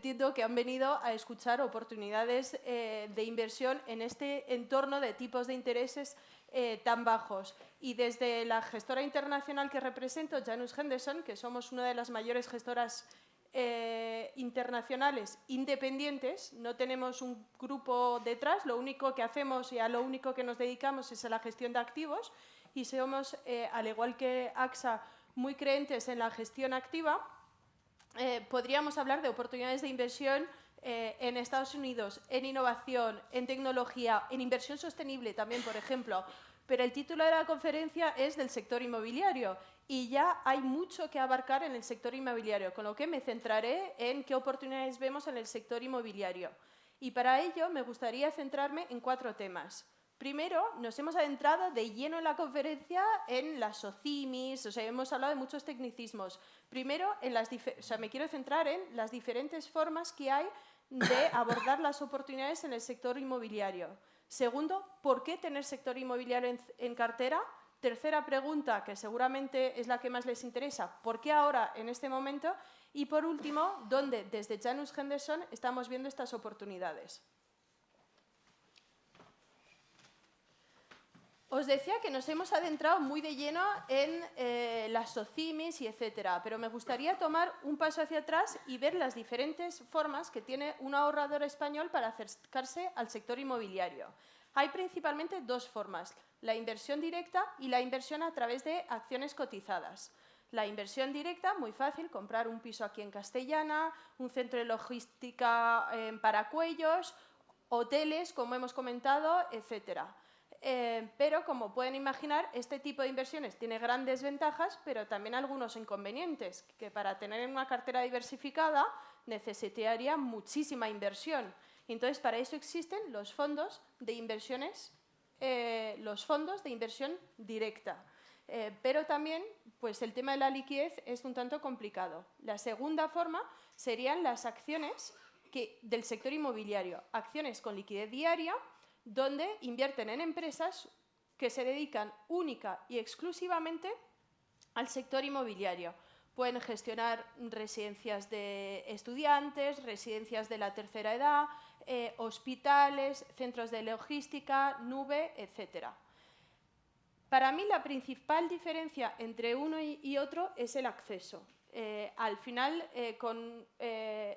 entiendo que han venido a escuchar oportunidades de inversión en este entorno de tipos de intereses tan bajos. Y desde la gestora internacional que represento, Janus Henderson, que somos una de las mayores gestoras internacionales independientes, no tenemos un grupo detrás, lo único que hacemos y a lo único que nos dedicamos es a la gestión de activos y somos, al igual que AXA, muy creyentes en la gestión activa. Podríamos hablar de oportunidades de inversión en Estados Unidos, en innovación, en tecnología, en inversión sostenible también, por ejemplo, pero el título de la conferencia es del sector inmobiliario y ya hay mucho que abarcar en el sector inmobiliario, con lo que me centraré en qué oportunidades vemos en el sector inmobiliario. Y para ello me gustaría centrarme en 4 temas. Primero, nos hemos adentrado de lleno en la conferencia en las SOCIMIs, o sea, hemos hablado de muchos tecnicismos. Primero, me quiero centrar en las diferentes formas que hay de abordar las oportunidades en el sector inmobiliario. Segundo, ¿por qué tener sector inmobiliario en cartera? Tercera pregunta, que seguramente es la que más les interesa, ¿por qué ahora, en este momento? Y por último, ¿dónde desde Janus Henderson estamos viendo estas oportunidades? Os decía que nos hemos adentrado muy de lleno en las SOCIMIs y etcétera, pero me gustaría tomar un paso hacia atrás y ver las diferentes formas que tiene un ahorrador español para acercarse al sector inmobiliario. Hay principalmente 2 formas, la inversión directa y la inversión a través de acciones cotizadas. La inversión directa, muy fácil, comprar un piso aquí en Castellana, un centro de logística en Paracuellos, hoteles, como hemos comentado, etcétera. Pero, como pueden imaginar, este tipo de inversiones tiene grandes ventajas, pero también algunos inconvenientes, que para tener una cartera diversificada necesitaría muchísima inversión. Entonces, para eso existen los fondos de inversiones, los fondos de inversión directa. Pero también, pues el tema de la liquidez es un tanto complicado. La segunda forma serían las acciones del sector inmobiliario, acciones con liquidez diaria, donde invierten en empresas que se dedican única y exclusivamente al sector inmobiliario. Pueden gestionar residencias de estudiantes, residencias de la tercera edad, hospitales, centros de logística, nube, etc. Para mí la principal diferencia entre uno y otro es el acceso. Al final,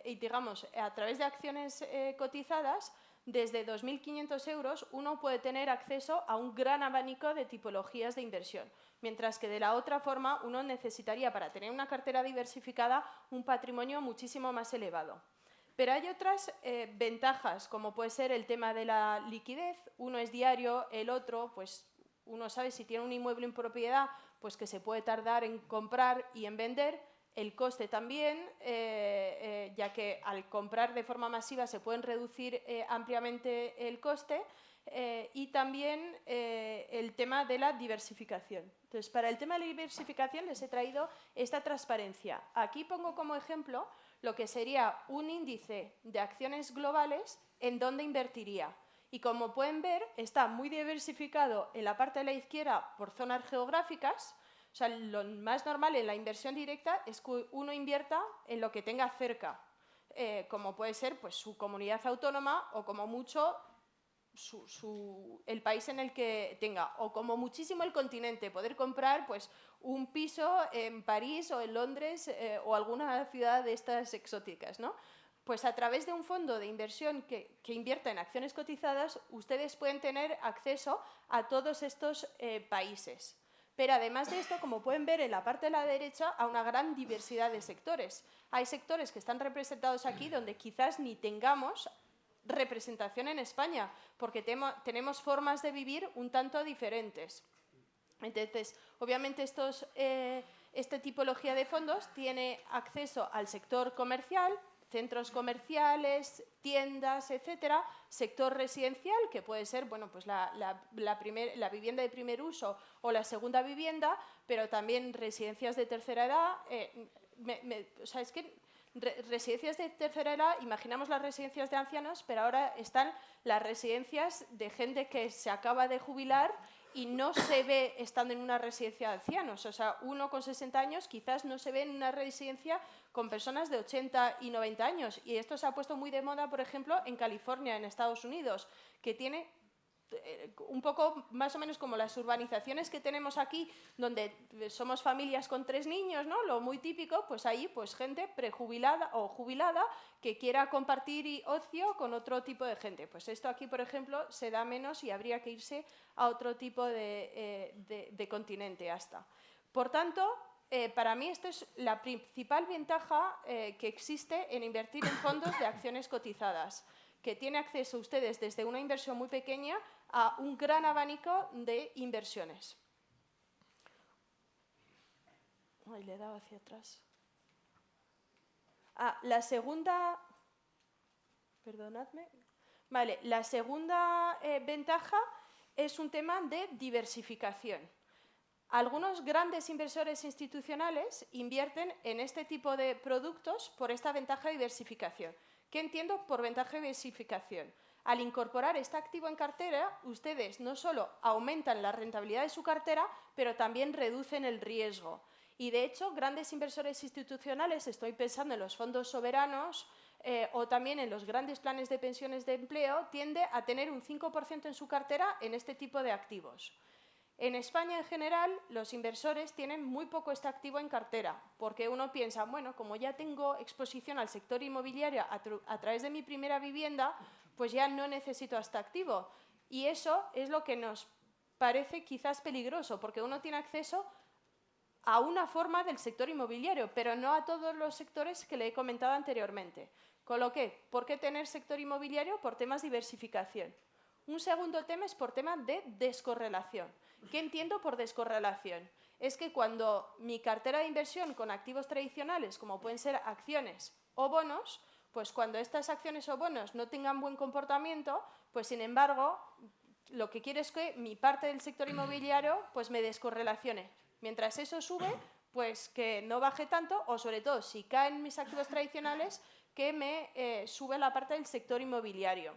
digamos, a través de acciones cotizadas, desde 2.500 euros uno puede tener acceso a un gran abanico de tipologías de inversión, mientras que de la otra forma uno necesitaría, para tener una cartera diversificada, un patrimonio muchísimo más elevado. Pero hay otras ventajas, como puede ser el tema de la liquidez. Uno es diario, el otro, pues uno sabe si tiene un inmueble en propiedad, pues que se puede tardar en comprar y en vender. El coste también, ya que al comprar de forma masiva se pueden reducir ampliamente el coste, y también el tema de la diversificación. Entonces, para el tema de la diversificación les he traído esta transparencia. Aquí pongo como ejemplo lo que sería un índice de acciones globales en donde invertiría. Y como pueden ver, está muy diversificado en la parte de la izquierda por zonas geográficas. O sea, lo más normal en la inversión directa es que uno invierta en lo que tenga cerca, como puede ser pues, su comunidad autónoma o como mucho el país en el que tenga, o como muchísimo el continente, poder comprar pues, un piso en París o en Londres o alguna ciudad de estas exóticas, ¿no? Pues a través de un fondo de inversión que invierta en acciones cotizadas, ustedes pueden tener acceso a todos estos países. Pero además de esto, como pueden ver en la parte de la derecha, a una gran diversidad de sectores. Hay sectores que están representados aquí donde quizás ni tengamos representación en España, porque tenemos formas de vivir un tanto diferentes. Entonces, obviamente esta tipología de fondos tiene acceso al sector comercial, centros comerciales, tiendas, etcétera, sector residencial, que puede ser bueno, pues la vivienda de primer uso o la segunda vivienda, pero también residencias de tercera edad. O sea, es que residencias de tercera edad, imaginamos las residencias de ancianos, pero ahora están las residencias de gente que se acaba de jubilar y no se ve estando en una residencia de ancianos. O sea, uno con 60 años quizás no se ve en una residencia con personas de 80 y 90 años. Y esto se ha puesto muy de moda, por ejemplo, en California, en Estados Unidos, que tiene un poco más o menos como las urbanizaciones que tenemos aquí, donde somos familias con 3 niños, ¿no? Lo muy típico, pues ahí pues gente prejubilada o jubilada que quiera compartir ocio con otro tipo de gente. Pues esto aquí, por ejemplo, se da menos y habría que irse a otro tipo de continente hasta. Por tanto, para mí esta es la principal ventaja que existe en invertir en fondos de acciones cotizadas, que tiene acceso ustedes desde una inversión muy pequeña a un gran abanico de inversiones. Ay, le he dado hacia atrás. La segunda... Perdonadme. Vale, la segunda ventaja es un tema de diversificación. Algunos grandes inversores institucionales invierten en este tipo de productos por esta ventaja de diversificación. ¿Qué entiendo por ventaja de diversificación? Al incorporar este activo en cartera, ustedes no solo aumentan la rentabilidad de su cartera, pero también reducen el riesgo. Y de hecho, grandes inversores institucionales, estoy pensando en los fondos soberanos o también en los grandes planes de pensiones de empleo, tiende a tener un 5% en su cartera en este tipo de activos. En España, en general, los inversores tienen muy poco este activo en cartera, porque uno piensa, bueno, como ya tengo exposición al sector inmobiliario a través de mi primera vivienda, pues ya no necesito este activo. Y eso es lo que nos parece quizás peligroso, porque uno tiene acceso a una forma del sector inmobiliario, pero no a todos los sectores que le he comentado anteriormente. Con lo que, ¿por qué tener sector inmobiliario? Por temas de diversificación. Un segundo tema es por tema de descorrelación. ¿Qué entiendo por descorrelación? Es que cuando mi cartera de inversión con activos tradicionales, como pueden ser acciones o bonos, pues cuando estas acciones o bonos no tengan buen comportamiento, pues sin embargo, lo que quiero es que mi parte del sector inmobiliario pues me descorrelacione. Mientras eso sube, pues que no baje tanto, o sobre todo, si caen mis activos tradicionales, que me sube la parte del sector inmobiliario.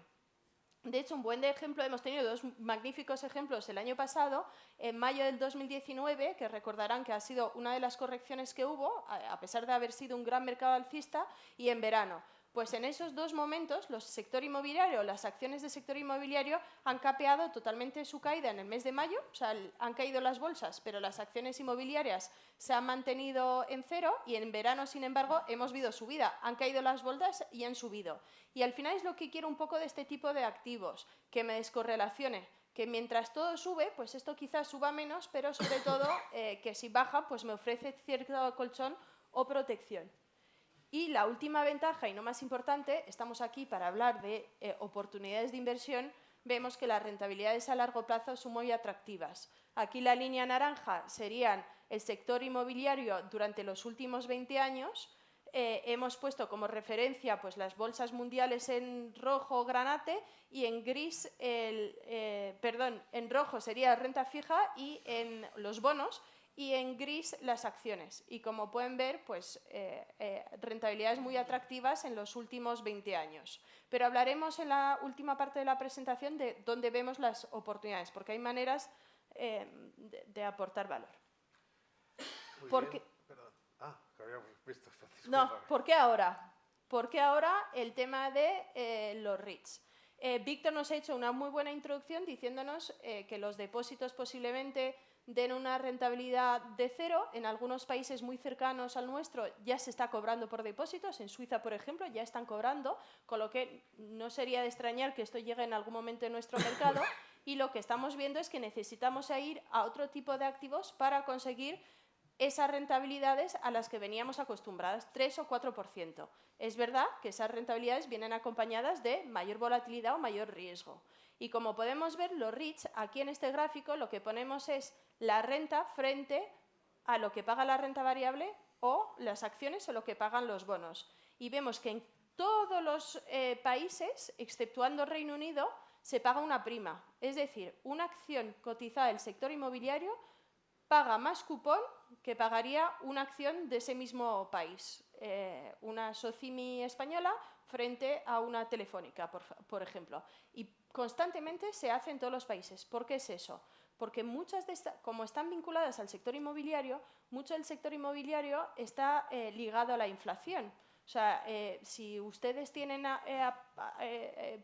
De hecho, un buen ejemplo, hemos tenido 2 magníficos ejemplos el año pasado, en mayo del 2019, que recordarán que ha sido una de las correcciones que hubo, a pesar de haber sido un gran mercado alcista, y en verano. Pues en esos 2 momentos, los sector inmobiliario, las acciones del sector inmobiliario han capeado totalmente su caída en el mes de mayo, o sea, han caído las bolsas, pero las acciones inmobiliarias se han mantenido en cero, y en verano, sin embargo, hemos visto subida, han caído las bolsas y han subido. Y al final es lo que quiero un poco de este tipo de activos, que me descorrelacione, que mientras todo sube, pues esto quizás suba menos, pero sobre todo que si baja, pues me ofrece cierto colchón o protección. Y la última ventaja, y no más importante, estamos aquí para hablar de oportunidades de inversión, vemos que las rentabilidades a largo plazo son muy atractivas. Aquí la línea naranja serían el sector inmobiliario durante los últimos 20 años. Hemos puesto como referencia pues, las bolsas mundiales en rojo granate y en gris, en rojo sería renta fija y en los bonos, y en gris las acciones. Y como pueden ver, pues rentabilidades muy atractivas en los últimos 20 años. Pero hablaremos en la última parte de la presentación de dónde vemos las oportunidades, porque hay maneras de aportar valor. Muy bien. Perdón. Que habíamos visto esto. No, ¿por qué ahora? ¿Por qué ahora el tema de los REITs? Víctor nos ha hecho una muy buena introducción diciéndonos que los depósitos posiblemente den una rentabilidad de 0. En algunos países muy cercanos al nuestro ya se está cobrando por depósitos. En Suiza, por ejemplo, ya están cobrando, con lo que no sería de extrañar que esto llegue en algún momento en nuestro mercado. Y lo que estamos viendo es que necesitamos ir a otro tipo de activos para conseguir esas rentabilidades a las que veníamos acostumbradas, 3 o 4%. Es verdad que esas rentabilidades vienen acompañadas de mayor volatilidad o mayor riesgo. Y como podemos ver, los REITs, aquí en este gráfico, lo que ponemos es la renta frente a lo que paga la renta variable o las acciones o lo que pagan los bonos. Y vemos que en todos los países, exceptuando Reino Unido, se paga una prima. Es decir, una acción cotizada del sector inmobiliario paga más cupón que pagaría una acción de ese mismo país. Una Socimi española frente a una Telefónica, por ejemplo. Y constantemente se hace en todos los países. ¿Por qué es eso? porque muchas de estas, como están vinculadas al sector inmobiliario, mucho del sector inmobiliario está ligado a la inflación. O sea, si ustedes tienen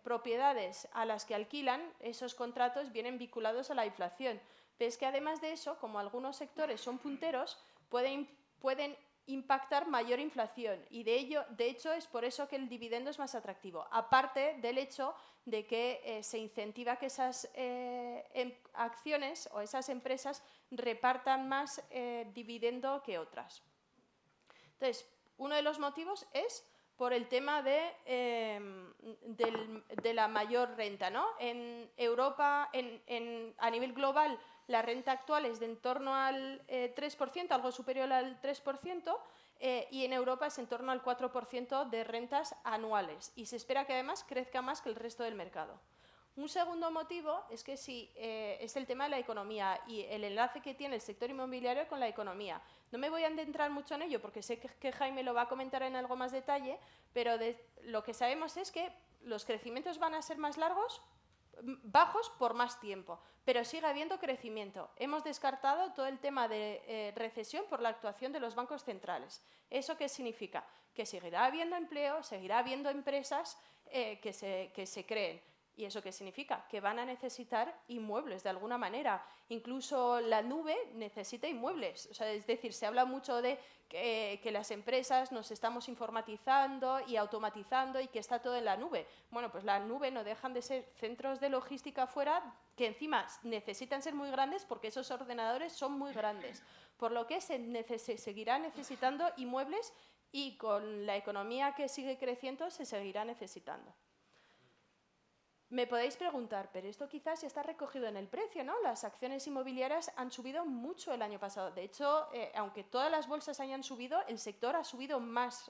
propiedades a las que alquilan, esos contratos vienen vinculados a la inflación. Pero es que además de eso, como algunos sectores son punteros, pueden impactar mayor inflación y de hecho es por eso que el dividendo es más atractivo, aparte del hecho de que se incentiva que esas acciones o esas empresas repartan más dividendo que otras. Entonces, uno de los motivos es por el tema de la mayor renta, ¿no? En Europa, a nivel global, la renta actual es de en torno al 3%, algo superior al 3%, y en Europa es en torno al 4% de rentas anuales. Y se espera que además crezca más que el resto del mercado. Un segundo motivo es que es el tema de la economía y el enlace que tiene el sector inmobiliario con la economía. No me voy a adentrar mucho en ello porque sé que Jaime lo va a comentar en algo más detalle, pero lo que sabemos es que los crecimientos van a ser más bajos por más tiempo, pero sigue habiendo crecimiento. Hemos descartado todo el tema de recesión por la actuación de los bancos centrales. ¿Eso qué significa? Que seguirá habiendo empleo, seguirá habiendo empresas que se creen. ¿Y eso qué significa? Que van a necesitar inmuebles de alguna manera. Incluso la nube necesita inmuebles. O sea, es decir, se habla mucho de que las empresas nos estamos informatizando y automatizando y que está todo en la nube. Bueno, pues la nube no dejan de ser centros de logística fuera que encima necesitan ser muy grandes porque esos ordenadores son muy grandes. Por lo que se seguirá necesitando inmuebles y con la economía que sigue creciendo se seguirá necesitando. Me podéis preguntar, pero esto quizás ya está recogido en el precio, ¿no? Las acciones inmobiliarias han subido mucho el año pasado. De hecho, aunque todas las bolsas hayan subido, el sector ha subido más.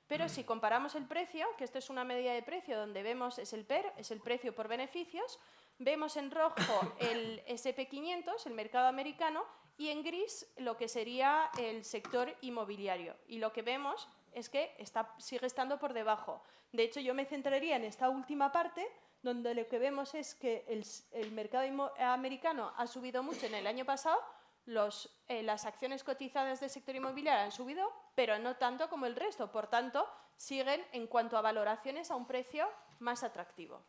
Pero si comparamos el precio, que esto es una medida de precio donde vemos es el PER, es el precio por beneficios, vemos en rojo el S&P 500, el mercado americano, y en gris lo que sería el sector inmobiliario. Y lo que vemos es que sigue estando por debajo. De hecho, yo me centraría en esta última parte, donde lo que vemos es que el mercado americano ha subido mucho en el año pasado, las acciones cotizadas del sector inmobiliario han subido, pero no tanto como el resto. Por tanto, siguen en cuanto a valoraciones a un precio más atractivo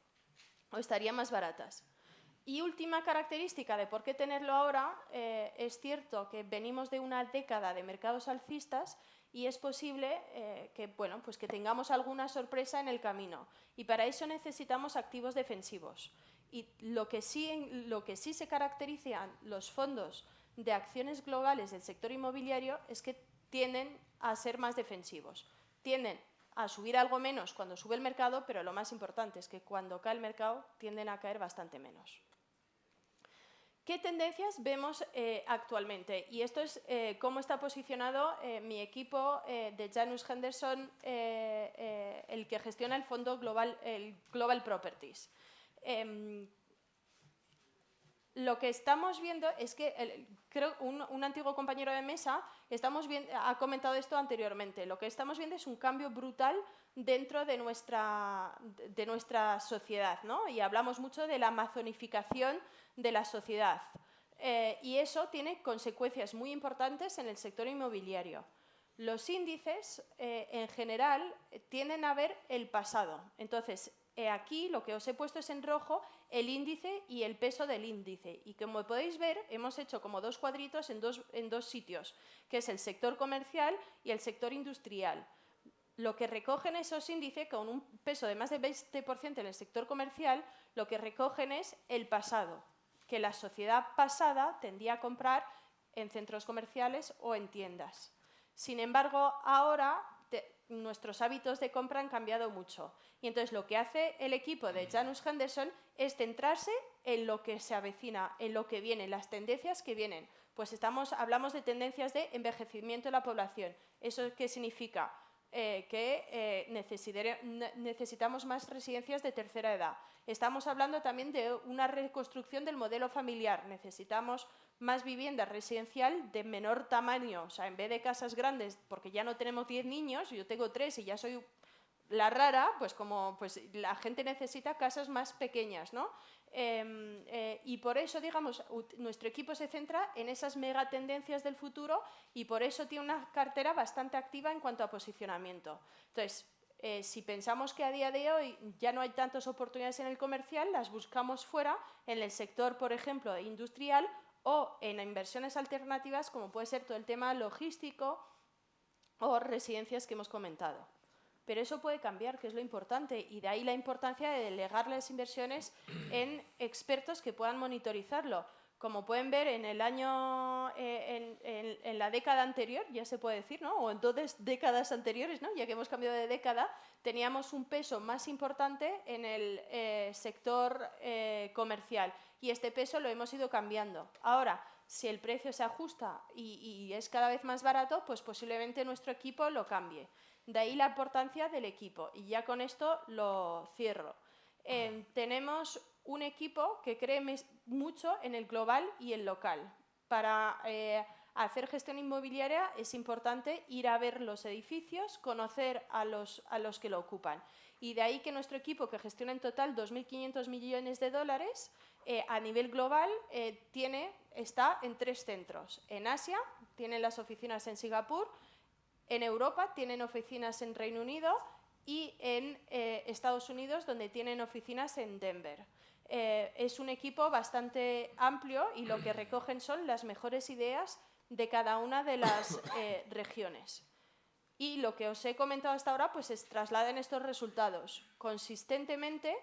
o estarían más baratas. Y última característica de por qué tenerlo ahora, es cierto que venimos de una década de mercados alcistas y es posible que tengamos alguna sorpresa en el camino. Y para eso necesitamos activos defensivos. Y lo que sí se caracterizan los fondos de acciones globales del sector inmobiliario es que tienden a ser más defensivos. Tienden a subir algo menos cuando sube el mercado, pero lo más importante es que cuando cae el mercado tienden a caer bastante menos. ¿Qué tendencias vemos actualmente? Y esto es cómo está posicionado mi equipo de Janus Henderson, el que gestiona el fondo Global Properties. Lo que estamos viendo es que, creo un antiguo compañero de mesa ha comentado esto anteriormente, lo que estamos viendo es un cambio brutal dentro de nuestra sociedad, ¿no? Y hablamos mucho de la amazonificación de la sociedad. Y eso tiene consecuencias muy importantes en el sector inmobiliario. Los índices, en general, tienden a ver el pasado. Entonces, aquí lo que os he puesto es en rojo el índice y el peso del índice. Y como podéis ver, hemos hecho como dos cuadritos en dos sitios, que es el sector comercial y el sector industrial. Lo que recogen esos índices, con un peso de más del 20% en el sector comercial, lo que recogen es el pasado, que la sociedad pasada tendía a comprar en centros comerciales o en tiendas. Sin embargo, ahora nuestros hábitos de compra han cambiado mucho. Y entonces lo que hace el equipo de Janus Henderson es centrarse en lo que se avecina, en lo que viene, las tendencias que vienen. Pues hablamos de tendencias de envejecimiento de la población. ¿Eso qué significa? Que necesitamos más residencias de tercera edad. Estamos hablando también de una reconstrucción del modelo familiar. Necesitamos más vivienda residencial de menor tamaño. O sea, en vez de casas grandes, porque ya no tenemos 10 niños, yo tengo 3 y ya soy la rara, pues la gente necesita casas más pequeñas, ¿no? Y por eso, digamos, nuestro equipo se centra en esas megatendencias del futuro y por eso tiene una cartera bastante activa en cuanto a posicionamiento. Entonces, si pensamos que a día de hoy ya no hay tantas oportunidades en el comercial, las buscamos fuera, en el sector, por ejemplo, industrial o en inversiones alternativas, como puede ser todo el tema logístico o residencias que hemos comentado. Pero eso puede cambiar, que es lo importante, y de ahí la importancia de delegar las inversiones en expertos que puedan monitorizarlo. Como pueden ver, en el año, en la década anterior, ya se puede decir, ¿no? O en 2 décadas anteriores, ¿no? Ya que hemos cambiado de década, teníamos un peso más importante en el sector comercial, y este peso lo hemos ido cambiando. Ahora, si el precio se ajusta y es cada vez más barato, pues posiblemente nuestro equipo lo cambie. De ahí la importancia del equipo. Y ya con esto lo cierro. Tenemos un equipo que cree mucho en el global y el local. Para hacer gestión inmobiliaria es importante ir a ver los edificios, conocer a los que lo ocupan. Y de ahí que nuestro equipo, que gestiona en total 2.500 millones de dólares, a nivel global está en 3 centros. En Asia, tienen las oficinas en Singapur. En Europa tienen oficinas en Reino Unido y en Estados Unidos, donde tienen oficinas en Denver. Es un equipo bastante amplio y lo que recogen son las mejores ideas de cada una de las regiones. Y lo que os he comentado hasta ahora, pues se trasladan estos resultados. Consistentemente,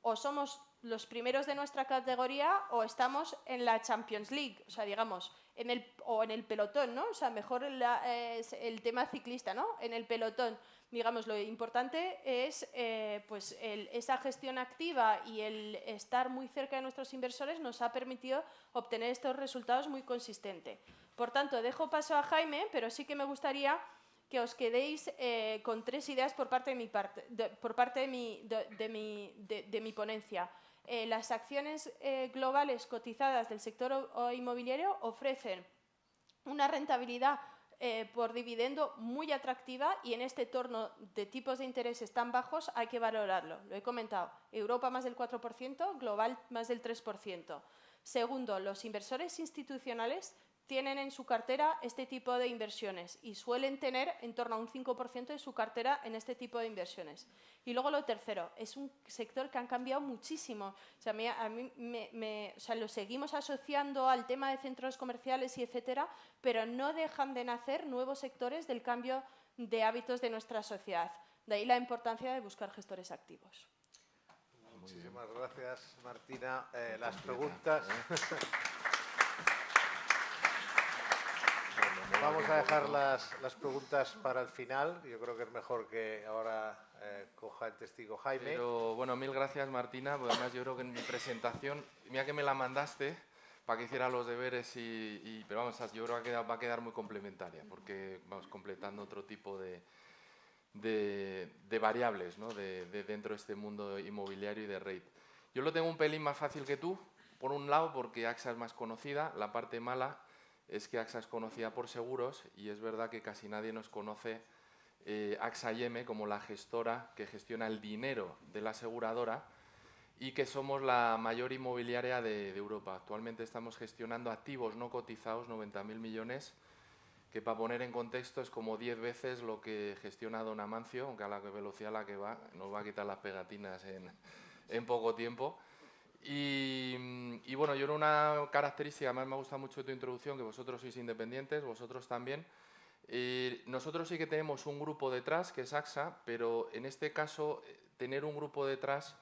o somos los primeros de nuestra categoría o estamos en la Champions League, o sea, digamos, en el pelotón, ¿no? O sea, mejor el tema ciclista, ¿no? En el pelotón, digamos, lo importante es pues esa gestión activa y el estar muy cerca de nuestros inversores nos ha permitido obtener estos resultados muy consistentes. Por tanto, dejo paso a Jaime, pero sí que me gustaría que os quedéis con 3 ideas por parte de mi ponencia. Las acciones globales cotizadas del sector inmobiliario ofrecen una rentabilidad por dividendo muy atractiva y en este entorno de tipos de intereses tan bajos hay que valorarlo. Lo he comentado, Europa más del 4%, global más del 3%. Segundo, los inversores institucionales tienen en su cartera este tipo de inversiones y suelen tener en torno a un 5% de su cartera en este tipo de inversiones. Y luego lo tercero, es un sector que han cambiado muchísimo. O sea, lo seguimos asociando al tema de centros comerciales y etcétera, pero no dejan de nacer nuevos sectores del cambio de hábitos de nuestra sociedad. De ahí la importancia de buscar gestores activos. Muchísimas gracias, Martina. Las preguntas... Vamos a dejar las preguntas para el final. Yo creo que es mejor que ahora coja el testigo Jaime. Pero bueno, mil gracias, Martina. Porque además yo creo que en mi presentación, mira que me la mandaste para que hiciera los deberes pero vamos, yo creo que va a quedar muy complementaria porque vamos completando otro tipo de variables, ¿no? dentro de este mundo inmobiliario y de rate. Yo lo tengo un pelín más fácil que tú, por un lado porque AXA es más conocida, la parte mala es que AXA es conocida por seguros y es verdad que casi nadie nos conoce AXA IM como la gestora que gestiona el dinero de la aseguradora y que somos la mayor inmobiliaria de Europa. Actualmente estamos gestionando activos no cotizados, 90.000 millones, que para poner en contexto es como 10 veces lo que gestiona Don Amancio, aunque a la velocidad a la que va nos va a quitar las pegatinas en poco tiempo. Y bueno, yo una característica, además me gusta mucho tu introducción, que vosotros sois independientes, vosotros también. Nosotros sí que tenemos un grupo detrás, que es AXA, pero en este caso tener un grupo detrás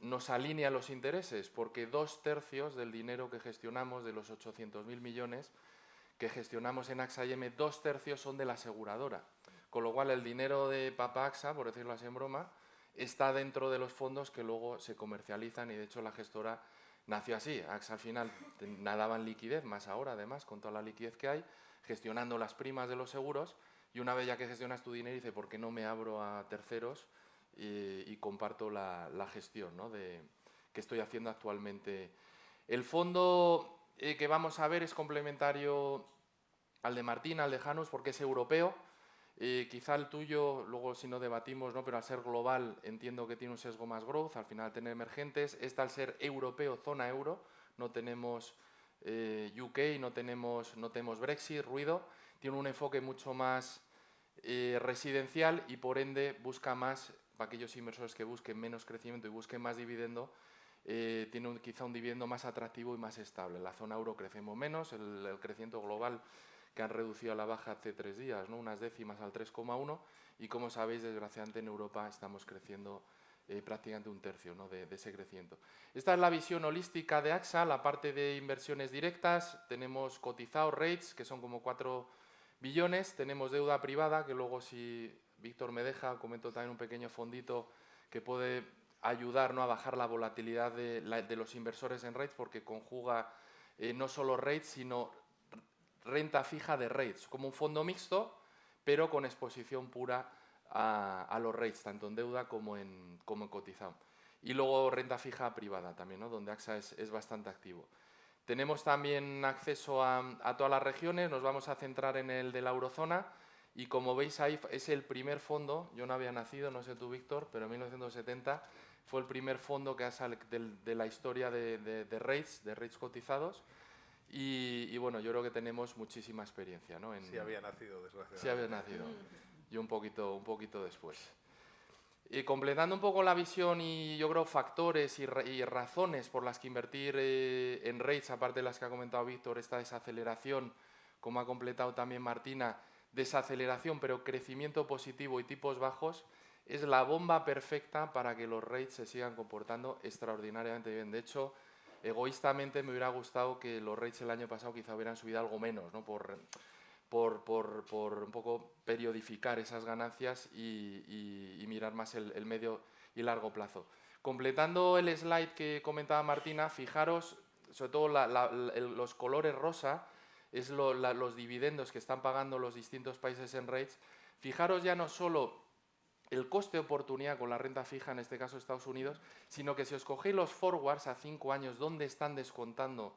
nos alinea los intereses, porque 2/3 del dinero que gestionamos, de los 800.000 millones que gestionamos en AXA IM, 2/3 son de la aseguradora. Con lo cual el dinero de Papa AXA, por decirlo así en broma, está dentro de los fondos que luego se comercializan y de hecho la gestora nació así. AXA al final nadaba en liquidez, más ahora además con toda la liquidez que hay, gestionando las primas de los seguros y una vez ya que gestionas tu dinero dice ¿por qué no me abro a terceros y comparto la gestión, ¿no? que estoy haciendo actualmente? El fondo que vamos a ver es complementario al de Martín, al de Janus, porque es europeo. Quizá el tuyo, luego si no debatimos, ¿no? Pero al ser global entiendo que tiene un sesgo más growth, al final tener emergentes. Esta al ser europeo, zona euro, no tenemos UK, no tenemos Brexit, ruido. Tiene un enfoque mucho más residencial y por ende busca más, para aquellos inversores que busquen menos crecimiento y busquen más dividendo, tiene quizá un dividendo más atractivo y más estable. En la zona euro crecemos menos, el crecimiento global que han reducido a la baja hace 3 días, ¿no? Unas décimas al 3,1 y como sabéis, desgraciadamente en Europa estamos creciendo prácticamente un tercio, ¿no? de ese crecimiento. Esta es la visión holística de AXA, la parte de inversiones directas. Tenemos cotizados rates, que son como 4 billones, tenemos deuda privada, que luego si Víctor me deja, comento también un pequeño fondito que puede ayudar, ¿no? a bajar la volatilidad de los inversores en rates, porque conjuga no solo rates, sino renta fija de rates, como un fondo mixto, pero con exposición pura a los rates, tanto en deuda como en cotizado. Y luego renta fija privada también, ¿no? Donde AXA es bastante activo. Tenemos también acceso a todas las regiones, nos vamos a centrar en el de la eurozona y como veis ahí es el primer fondo, yo no había nacido, no sé tú Víctor, pero en 1970 fue el primer fondo que ha salido de la historia de rates cotizados. Y bueno, yo creo que tenemos muchísima experiencia, ¿no? Sí había nacido, desgraciadamente. Sí había nacido, yo un poquito después. Y completando un poco la visión y yo creo factores y razones por las que invertir en rates, aparte de las que ha comentado Víctor, esta desaceleración, como ha completado también Martina, desaceleración pero crecimiento positivo y tipos bajos, es la bomba perfecta para que los rates se sigan comportando extraordinariamente bien. De hecho, egoístamente me hubiera gustado que los rates el año pasado quizá hubieran subido algo menos, ¿no? Por un poco periodificar esas ganancias y mirar más el medio y largo plazo. Completando el slide que comentaba Martina, fijaros, sobre todo los colores rosa, es los dividendos que están pagando los distintos países en rates. Fijaros ya no solo el coste de oportunidad con la renta fija, en este caso Estados Unidos, sino que si os cogéis los forwards a 5 años, ¿dónde están descontando?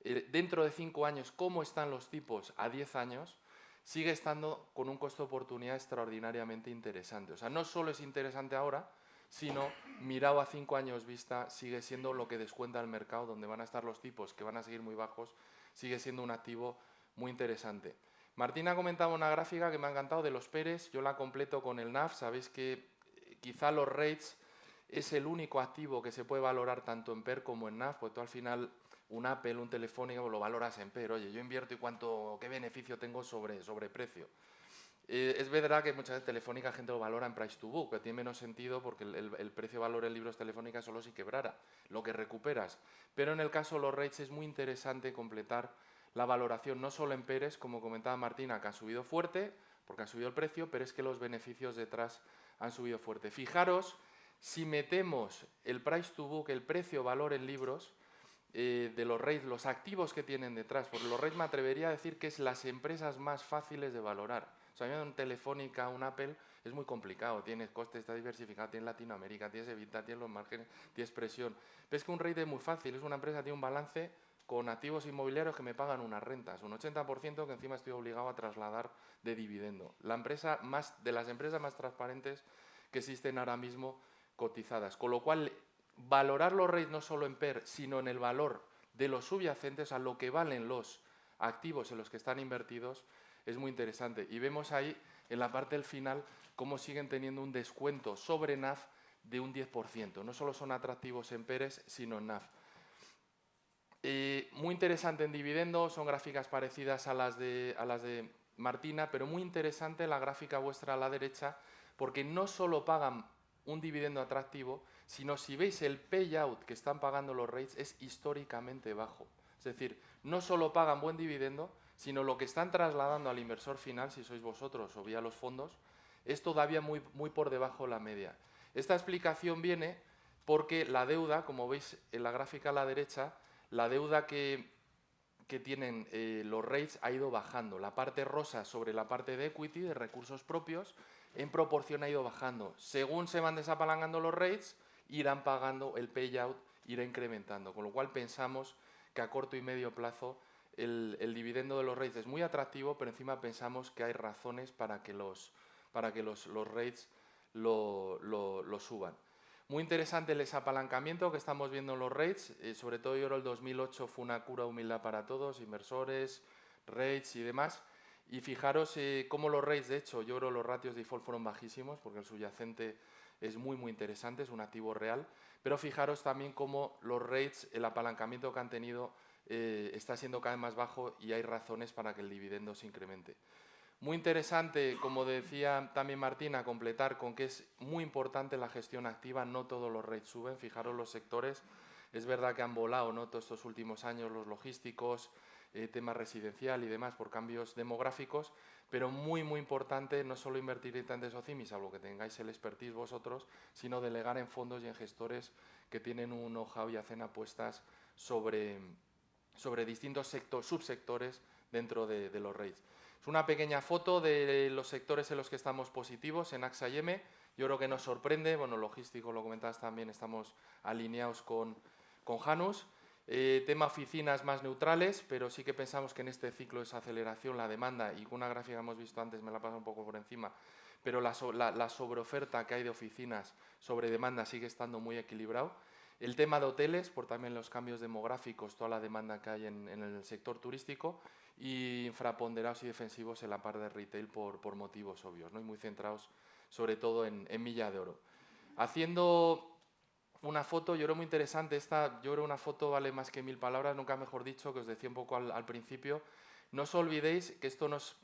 Dentro de 5 años, ¿cómo están los tipos a 10 años? Sigue estando con un costo de oportunidad extraordinariamente interesante. O sea, no solo es interesante ahora, sino mirado a 5 años vista, sigue siendo lo que descuenta el mercado, donde van a estar los tipos, que van a seguir muy bajos, sigue siendo un activo muy interesante. Martina ha comentado una gráfica que me ha encantado de los PERES, yo la completo con el NAV, sabéis que quizá los rates es el único activo que se puede valorar tanto en PER como en NAV, porque tú al final un Apple, un Telefónica, lo valoras en PER, oye, yo invierto y qué beneficio tengo sobre precio. Es verdad que muchas veces Telefónica la gente lo valora en price to book, que tiene menos sentido porque el precio-valor en libros Telefónica solo si quebrara, lo que recuperas. Pero en el caso de los rates es muy interesante completar la valoración no solo en PERES, como comentaba Martina, que ha subido fuerte, porque ha subido el precio, pero es que los beneficios detrás han subido fuerte. Fijaros, si metemos el price to book, el precio-valor en libros, de los rates, los activos que tienen detrás, porque los rates me atrevería a decir que es las empresas más fáciles de valorar. O sea, un Telefónica, un Apple, es muy complicado, tienes costes, está diversificado, tienes Latinoamérica, tienes EBITDA, tienes los márgenes, tienes presión. Pero es que un rate es muy fácil, es una empresa que tiene un balance con activos inmobiliarios que me pagan unas rentas, un 80% que encima estoy obligado a trasladar de dividendo. De las empresas más transparentes que existen ahora mismo cotizadas. Con lo cual, valorar los rates no solo en PER, sino en el valor de los subyacentes, a lo que valen los activos en los que están invertidos, es muy interesante. Y vemos ahí, en la parte del final, cómo siguen teniendo un descuento sobre NAV de un 10%. No solo son atractivos en PERES, sino en NAV. Muy interesante en dividendos, son gráficas parecidas a las de Martina, pero muy interesante la gráfica vuestra a la derecha, porque no solo pagan un dividendo atractivo, sino si veis el payout que están pagando los rates es históricamente bajo. Es decir, no solo pagan buen dividendo, sino lo que están trasladando al inversor final, si sois vosotros o vía los fondos, es todavía muy por debajo de la media. Esta explicación viene porque la deuda, como veis en la gráfica a la derecha, la deuda que tienen los rates ha ido bajando. La parte rosa sobre la parte de equity, de recursos propios, en proporción ha ido bajando. Según se van desapalancando los rates, irán pagando el payout, irá incrementando. Con lo cual pensamos que a corto y medio plazo el dividendo de los REITs es muy atractivo, pero encima pensamos que hay razones para que los REITs lo suban. Muy interesante el desapalancamiento que estamos viendo en los REITs, sobre todo yo creo el 2008 fue una cura humildad para todos, inversores, REITs y demás. Y fijaros cómo los REITs, de hecho, yo creo los ratios de default fueron bajísimos, porque el subyacente es muy interesante, es un activo real. Pero fijaros también cómo los REITs, el apalancamiento que han tenido está siendo cada vez más bajo y hay razones para que el dividendo se incremente. Muy interesante, como decía también Martina, completar con que es muy importante la gestión activa, no todos los REITs suben, fijaros los sectores, es verdad que han volado, ¿no?, todos estos últimos años los logísticos, tema residencial y demás por cambios demográficos, pero muy importante no solo invertir directamente en SOCIMI, salvo que tengáis el expertise vosotros, sino delegar en fondos y en gestores que tienen un know-how y hacen apuestas sobre distintos subsectores dentro de los REITs. Es una pequeña foto de los sectores en los que estamos positivos en AXA y M. Yo creo que nos sorprende, bueno, logístico lo comentabas también, estamos alineados con Janus. Tema oficinas más neutrales, pero sí que pensamos que en este ciclo de desaceleración la demanda, y con una gráfica que hemos visto antes, me la paso un poco por encima, pero la sobreoferta que hay de oficinas sobre demanda sigue estando muy equilibrado. El tema de hoteles, por también los cambios demográficos, toda la demanda que hay en el sector turístico, y infraponderados y defensivos en la parte de retail por motivos obvios, ¿no?, y muy centrados sobre todo en Milla de Oro. Haciendo una foto, yo creo muy interesante, yo creo una foto vale más que 1000 palabras, nunca mejor dicho, que os decía un poco al principio. No os olvidéis que esto no es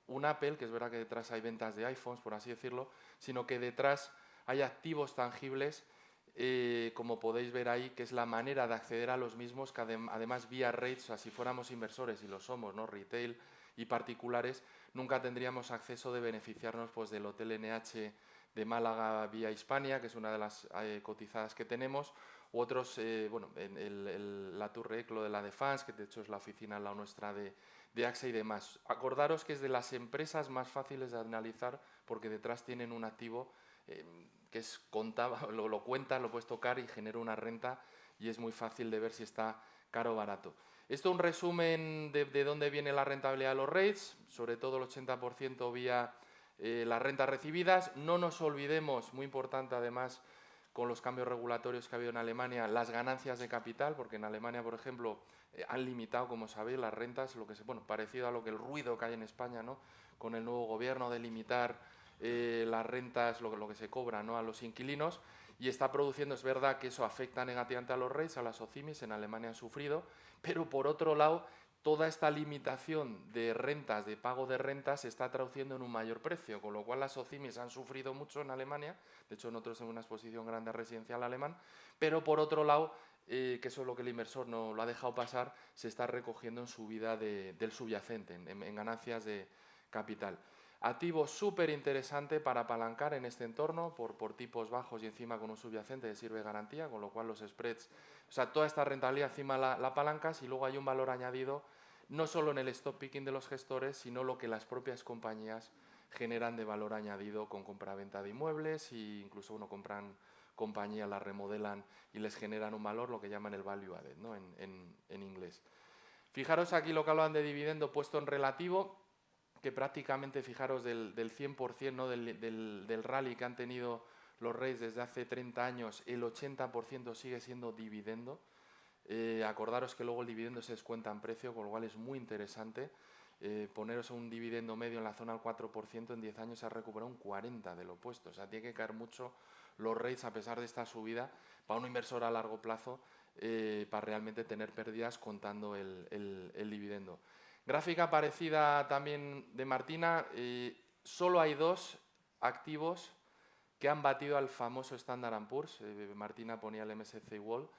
un Apple, que es verdad que detrás hay ventas de iPhones, por así decirlo, sino que detrás hay activos tangibles, como podéis ver ahí, que es la manera de acceder a los mismos, que además vía REITs, o sea, si fuéramos inversores, y lo somos, ¿no?, retail y particulares, nunca tendríamos acceso de beneficiarnos pues del Hotel NH de Málaga vía Hispania, que es una de las cotizadas que tenemos, u otros, bueno, la Tour Eclo de la Defense, que de hecho es la oficina la nuestra de AXA y demás. Acordaros que es de las empresas más fáciles de analizar porque detrás tienen un activo que es lo cuentas, lo puedes tocar y genera una renta y es muy fácil de ver si está caro o barato. Esto es un resumen de dónde viene la rentabilidad de los REITs, sobre todo el 80% vía las rentas recibidas. No nos olvidemos, muy importante además, con los cambios regulatorios que ha habido en Alemania, las ganancias de capital, porque en Alemania, por ejemplo, han limitado, como sabéis, las rentas, parecido a lo que el ruido que hay en España, ¿no?, con el nuevo gobierno de limitar las rentas, lo que se cobra, ¿no?, a los inquilinos, y está produciendo, es verdad que eso afecta negativamente a los REITs, a las SOCIMIs, en Alemania han sufrido, pero por otro lado, toda esta limitación de rentas, de pago de rentas, se está traduciendo en un mayor precio, con lo cual las SOCIMIs han sufrido mucho en Alemania, de hecho nosotros tenemos una exposición grande residencial alemán, pero por otro lado, que eso es lo que el inversor no lo ha dejado pasar, se está recogiendo en subida del subyacente, en ganancias de capital. Activo súper interesante para apalancar en este entorno por tipos bajos y encima con un subyacente que sirve de garantía, con lo cual los spreads, o sea, toda esta rentabilidad encima la apalancas y luego hay un valor añadido no solo en el stock picking de los gestores, sino lo que las propias compañías generan de valor añadido con compra-venta de inmuebles e incluso compran compañías, las remodelan y les generan un valor, lo que llaman el value added, ¿no?, en inglés. Fijaros aquí lo que hablan de dividendo puesto en relativo, que prácticamente, fijaros, del 100%, ¿no?, del rally que han tenido los REITs desde hace 30 años, el 80% sigue siendo dividendo. Acordaros que luego el dividendo se descuenta en precio, con lo cual es muy interesante. Poneros un dividendo medio en la zona del 4%, en 10 años se ha recuperado un 40% de lo opuesto. O sea, tiene que caer mucho los REITs a pesar de esta subida para un inversor a largo plazo, para realmente tener pérdidas contando el dividendo. Gráfica parecida también de Martina, solo hay 2 activos que han batido al famoso Standard & Poor's. Martina ponía el MSCI World.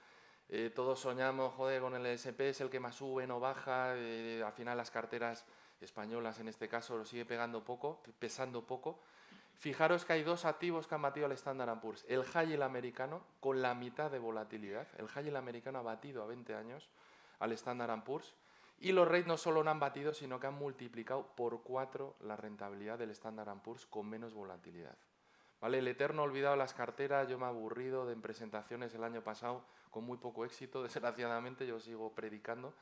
Todos soñamos, joder, con el S&P es el que más sube, no baja, al final las carteras españolas en este caso lo sigue pesando poco. Fijaros que hay 2 activos que han batido al Standard & Poor's, el High Yield americano con la mitad de volatilidad. El High Yield americano ha batido a 20 años al Standard & Poor's. Y los REITs no solo no han batido, sino que han multiplicado por 4 la rentabilidad del Standard & Poor's con menos volatilidad. ¿Vale? El eterno olvidado de las carteras, yo me he aburrido de presentaciones el año pasado con muy poco éxito, desgraciadamente, yo sigo predicando.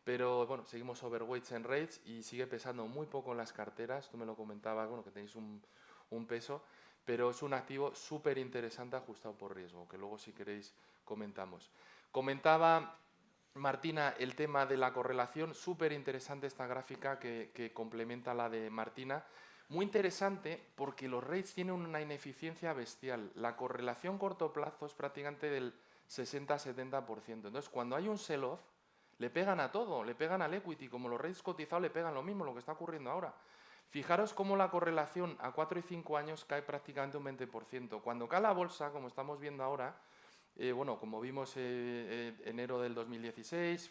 pero bueno, seguimos overweights en rates y sigue pesando muy poco en las carteras. Tú me lo comentabas, bueno, que tenéis un peso, pero es un activo súper interesante ajustado por riesgo, que luego si queréis comentamos. Comentaba Martina el tema de la correlación, súper interesante esta gráfica que complementa la de Martina. Muy interesante porque los rates tienen una ineficiencia bestial. La correlación corto plazo es prácticamente del 60-70%. Entonces, cuando hay un sell-off, le pegan a todo, le pegan al equity. Como los rates cotizados le pegan lo mismo, lo que está ocurriendo ahora. Fijaros cómo la correlación a 4 y 5 años cae prácticamente un 20%. Cuando cae la bolsa, como estamos viendo ahora, bueno, como vimos enero del 2016,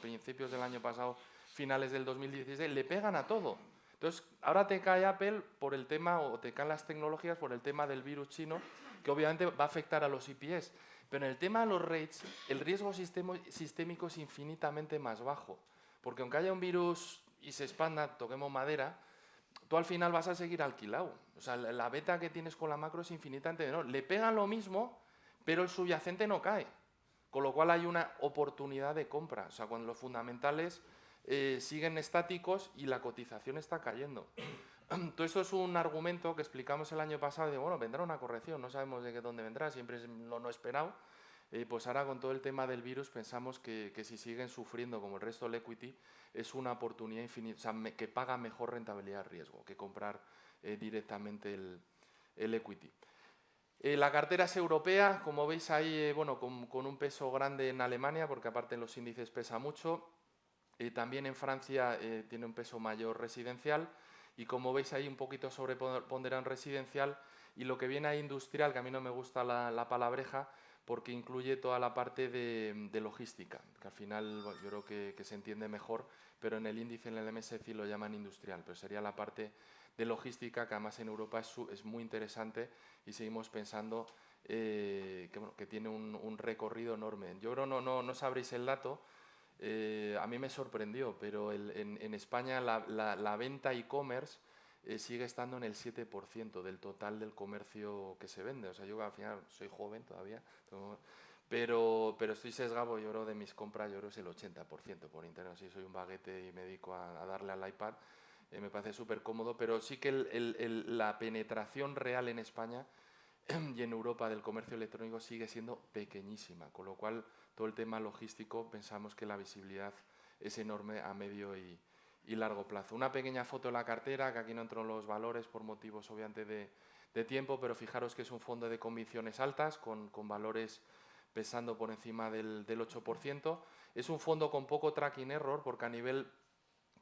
principios del año pasado, finales del 2016, le pegan a todo. Entonces, ahora te cae Apple por el tema, o te caen las tecnologías por el tema del virus chino, que obviamente va a afectar a los EPS. Pero en el tema de los rates, el riesgo sistémico es infinitamente más bajo. Porque aunque haya un virus y se expanda, toquemos madera, tú al final vas a seguir alquilado. O sea, la beta que tienes con la macro es infinitamente menor. Le pegan lo mismo, pero el subyacente no cae. Con lo cual hay una oportunidad de compra. O sea, cuando los fundamentales siguen estáticos y la cotización está cayendo. Todo esto es un argumento que explicamos el año pasado de, bueno, vendrá una corrección, no sabemos de dónde vendrá, siempre es lo no esperado. Pues ahora con todo el tema del virus pensamos que si siguen sufriendo como el resto del equity es una oportunidad infinita, o sea, que paga mejor rentabilidad riesgo que comprar directamente el equity. La cartera es europea, como veis ahí, bueno, con un peso grande en Alemania, porque aparte en los índices pesa mucho. También en Francia tiene un peso mayor residencial y como veis ahí un poquito sobreponderado en residencial y lo que viene ahí industrial, que a mí no me gusta la palabreja, porque incluye toda la parte de logística, que al final bueno, yo creo que se entiende mejor, pero en el índice, en el MSCI lo llaman industrial, pero sería la parte de logística, que además en Europa es muy interesante y seguimos pensando que tiene un recorrido enorme. Yo creo no sabréis el dato, a mí me sorprendió, pero en España la venta e-commerce sigue estando en el 7% del total del comercio que se vende. O sea, yo al final soy joven todavía, pero estoy sesgado, yo creo, de mis compras, yo creo que es el 80% por internet. Si soy un baguete y me dedico a darle al iPad, me parece súper cómodo, pero sí que la penetración real en España y en Europa del comercio electrónico sigue siendo pequeñísima, con lo cual todo el tema logístico pensamos que la visibilidad es enorme a medio y largo plazo. Una pequeña foto de la cartera, que aquí no entro en los valores por motivos obviamente de tiempo, pero fijaros que es un fondo de convicciones altas con valores pesando por encima del 8%. Es un fondo con poco tracking error porque a nivel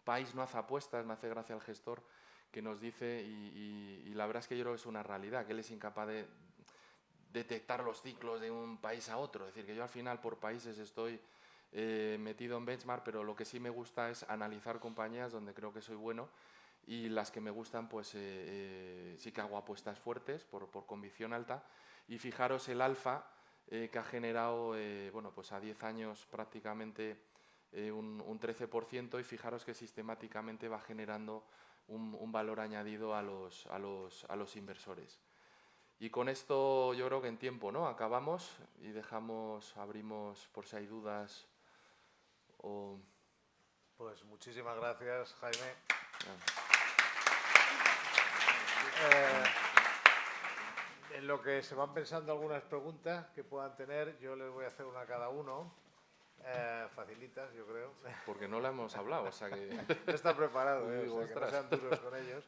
país no hace apuestas, me hace gracia el gestor que nos dice, y la verdad es que yo creo que es una realidad, que él es incapaz de detectar los ciclos de un país a otro. Es decir, que yo al final por países estoy metido en benchmark, pero lo que sí me gusta es analizar compañías donde creo que soy bueno y las que me gustan pues sí que hago apuestas fuertes por convicción alta. Y fijaros el alfa que ha generado bueno, pues a 10 años prácticamente un 13% y fijaros que sistemáticamente va generando un valor añadido a los inversores. Y con esto yo creo que en tiempo, ¿no? Acabamos y abrimos por si hay dudas o... Pues muchísimas gracias, Jaime. En lo que se van pensando algunas preguntas que puedan tener, yo les voy a hacer una a cada uno. Facilitas, yo creo. Porque no la hemos hablado, o sea que... No está preparado, Digo, o sea, que no sean duros con ellos.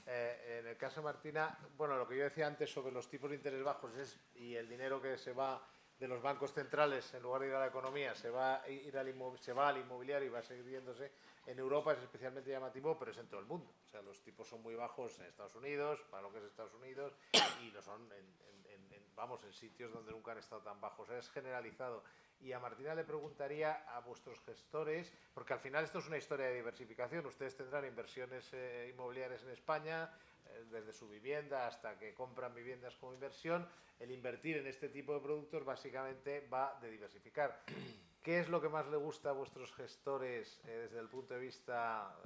En el caso de Martina, bueno, lo que yo decía antes sobre los tipos de interés bajos y el dinero que se va de los bancos centrales, en lugar de ir a la economía, se va al inmobiliario y va a seguir viéndose. En Europa es especialmente llamativo, pero es en todo el mundo. O sea, los tipos son muy bajos en Estados Unidos, para lo que es Estados Unidos, y lo son en sitios donde nunca han estado tan bajos. Es generalizado. Y a Martina le preguntaría a vuestros gestores, porque al final esto es una historia de diversificación. Ustedes tendrán inversiones inmobiliarias en España, desde su vivienda hasta que compran viviendas como inversión. El invertir en este tipo de productos básicamente va de diversificar. ¿Qué es lo que más le gusta a vuestros gestores desde el punto de vista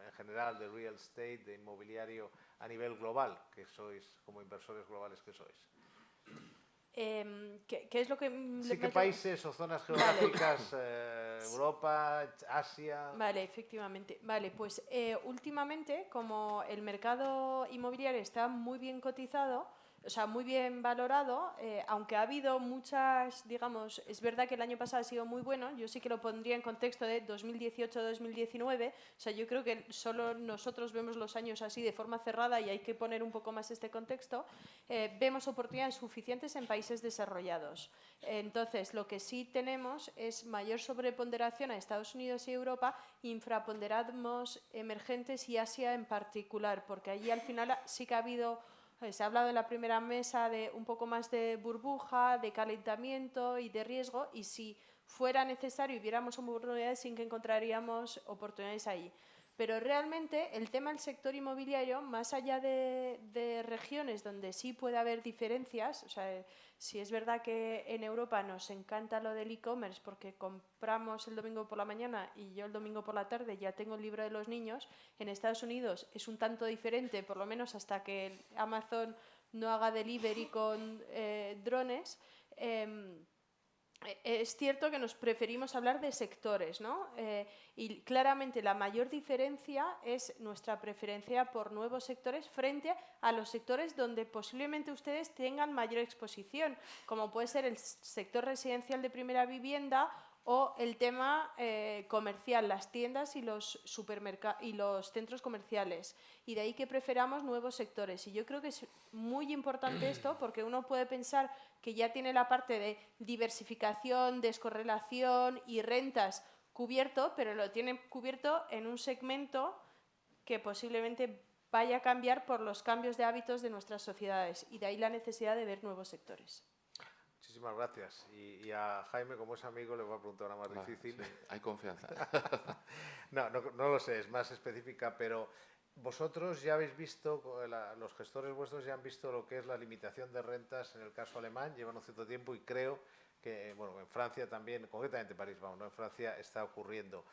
en general de real estate, de inmobiliario a nivel global, que sois como inversores globales que sois? ¿qué es lo que...? Sí, ¿qué países o zonas geográficas? Europa, Asia... Vale, efectivamente. Vale, pues últimamente, como el mercado inmobiliario está muy bien cotizado, o sea, muy bien valorado, aunque ha habido muchas, digamos, es verdad que el año pasado ha sido muy bueno, yo sí que lo pondría en contexto de 2018-2019, o sea, yo creo que solo nosotros vemos los años así de forma cerrada y hay que poner un poco más este contexto, vemos oportunidades suficientes en países desarrollados. Entonces, lo que sí tenemos es mayor sobreponderación a Estados Unidos y Europa, infraponderamos emergentes y Asia en particular, porque allí al final sí que ha habido... Se ha hablado en la primera mesa de un poco más de burbuja, de calentamiento y de riesgo, y si fuera necesario y viéramos oportunidades, sí que encontraríamos oportunidades ahí. Pero realmente el tema del sector inmobiliario, más allá de regiones donde sí puede haber diferencias, o sea, si es verdad que en Europa nos encanta lo del e-commerce porque compramos el domingo por la mañana y yo el domingo por la tarde ya tengo el libro de los niños, en Estados Unidos es un tanto diferente, por lo menos hasta que Amazon no haga delivery con drones. Es cierto que nos preferimos hablar de sectores, ¿no? Y claramente la mayor diferencia es nuestra preferencia por nuevos sectores frente a los sectores donde posiblemente ustedes tengan mayor exposición, como puede ser el sector residencial de primera vivienda o el tema comercial, las tiendas y los y los centros comerciales. Y de ahí que preferamos nuevos sectores. Y yo creo que es muy importante esto porque uno puede pensar que ya tiene la parte de diversificación, descorrelación y rentas cubierto, pero lo tiene cubierto en un segmento que posiblemente vaya a cambiar por los cambios de hábitos de nuestras sociedades. Y de ahí la necesidad de ver nuevos sectores. Muchísimas gracias. Y a Jaime, como es amigo, le voy a preguntar una más difícil. Sí, hay confianza. No lo sé, es más específica, pero vosotros ya habéis visto, los gestores vuestros ya han visto lo que es la limitación de rentas en el caso alemán, llevan un cierto tiempo y creo que, bueno, en Francia también, concretamente París, vamos, ¿no? En Francia está ocurriendo.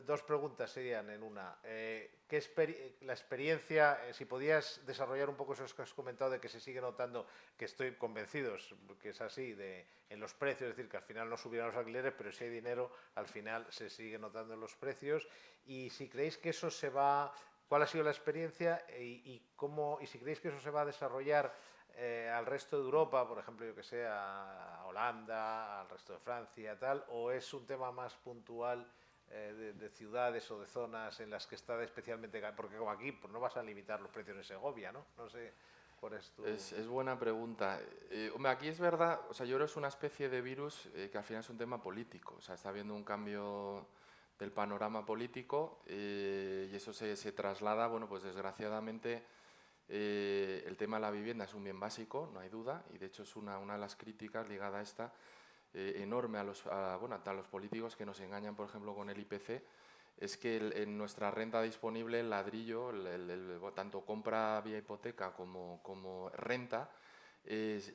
Dos preguntas serían en una. La experiencia, si podías desarrollar un poco eso que has comentado de que se sigue notando, que estoy convencido que es así, en los precios, es decir, que al final no subirán los alquileres, pero si hay dinero, al final se sigue notando en los precios. Y si creéis que eso se va, ¿cuál ha sido la experiencia y si creéis que eso se va a desarrollar al resto de Europa, por ejemplo, yo que sé, a Holanda, al resto de Francia, tal, o es un tema más puntual de ciudades o de zonas en las que está especialmente... Porque como aquí pues no vas a limitar los precios en Segovia, ¿no? No sé cuál es tu... Es buena pregunta. Hombre, aquí es verdad, o sea, yo creo que es una especie de virus que al final es un tema político. O sea, está habiendo un cambio del panorama político y eso se traslada, bueno, pues desgraciadamente el tema de la vivienda es un bien básico, no hay duda, y de hecho es una de las críticas ligada a esta enorme a los políticos que nos engañan, por ejemplo, con el IPC, es que en nuestra renta disponible el ladrillo, tanto compra vía hipoteca como renta,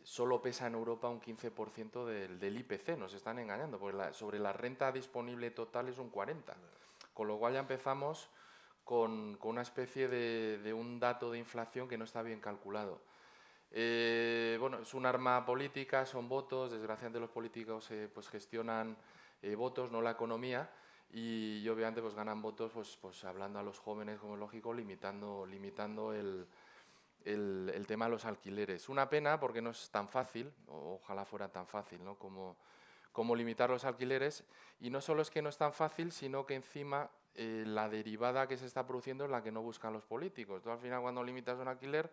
solo pesa en Europa un 15% del IPC, nos están engañando, porque sobre la renta disponible total es un 40%, con lo cual ya empezamos con una especie de un dato de inflación que no está bien calculado. Bueno, es un arma política, son votos, desgraciadamente los políticos pues gestionan votos, no la economía, y obviamente pues ganan votos pues hablando a los jóvenes, como es lógico, limitando el tema de los alquileres. Una pena porque no es tan fácil, ojalá fuera tan fácil, ¿no? como limitar los alquileres, y no solo es que no es tan fácil, sino que encima la derivada que se está produciendo es la que no buscan los políticos. Tú al final cuando limitas un alquiler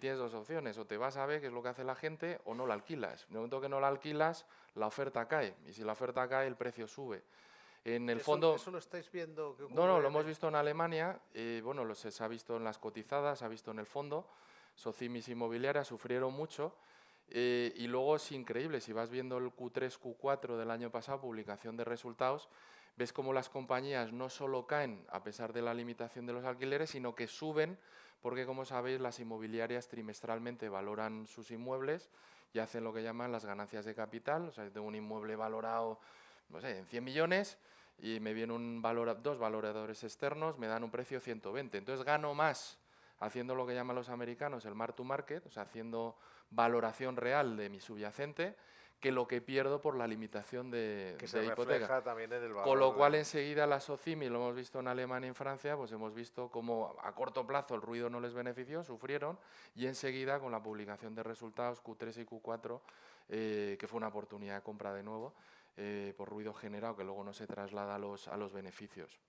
tienes dos opciones, o te vas a ver qué es lo que hace la gente o no la alquilas. En el momento que no la alquilas, la oferta cae, y si la oferta cae, el precio sube. En el fondo... ¿Eso lo estáis viendo? No, lo hemos visto en Alemania, bueno, se ha visto en las cotizadas, se ha visto en el fondo, Socimis inmobiliarias sufrieron mucho, y luego es increíble, si vas viendo el Q3, Q4 del año pasado, publicación de resultados, ves cómo las compañías no solo caen a pesar de la limitación de los alquileres, sino que suben, porque como sabéis las inmobiliarias trimestralmente valoran sus inmuebles y hacen lo que llaman las ganancias de capital. O sea, yo tengo un inmueble valorado, no sé, en 100 millones y me vienen dos valoradores externos, me dan un precio 120. Entonces gano más haciendo lo que llaman los americanos el mark to market, o sea, haciendo valoración real de mi subyacente, que lo que pierdo por la limitación de Que se hipoteca. refleja también en el valor. Con lo cual, enseguida las SOCIMI, lo hemos visto en Alemania y en Francia, pues hemos visto cómo a corto plazo el ruido no les benefició, sufrieron, y enseguida con la publicación de resultados Q3 y Q4, que fue una oportunidad de compra de nuevo, por ruido generado, que luego no se traslada a los beneficios.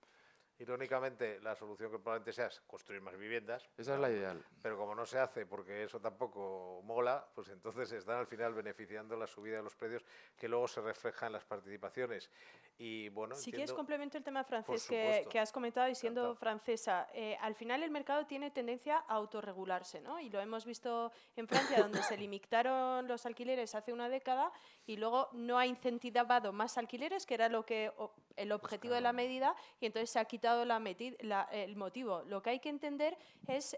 Irónicamente, la solución que probablemente sea es construir más viviendas. Esa es la ideal. Pero como no se hace porque eso tampoco mola, pues entonces están al final beneficiando la subida de los precios que luego se refleja en las participaciones. Y bueno, Si entiendo, quieres complemento el tema francés por supuesto, que has comentado y siendo encantado. francesa, al final el mercado tiene tendencia a autorregularse, ¿no? Y lo hemos visto en Francia, donde se limitaron los alquileres hace una década y luego no ha incentivado más alquileres, que era el objetivo de la medida, y entonces se ha quitado el motivo. Lo que hay que entender es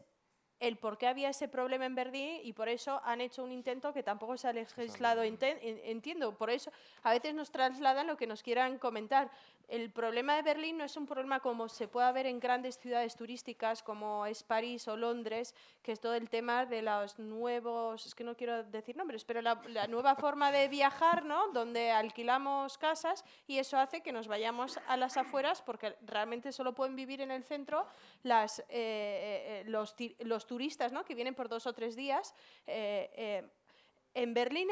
el por qué había ese problema en Berlín y por eso han hecho un intento que tampoco se ha legislado. Entiendo, por eso a veces nos trasladan lo que nos quieran comentar. El problema de Berlín no es un problema como se puede ver en grandes ciudades turísticas como es París o Londres, que es todo el tema de los nuevos, es que no quiero decir nombres, pero la nueva forma de viajar, ¿no? Donde alquilamos casas y eso hace que nos vayamos a las afueras porque realmente solo pueden vivir en el centro los turistas, ¿no? Que vienen por 2 o 3 días. En Berlín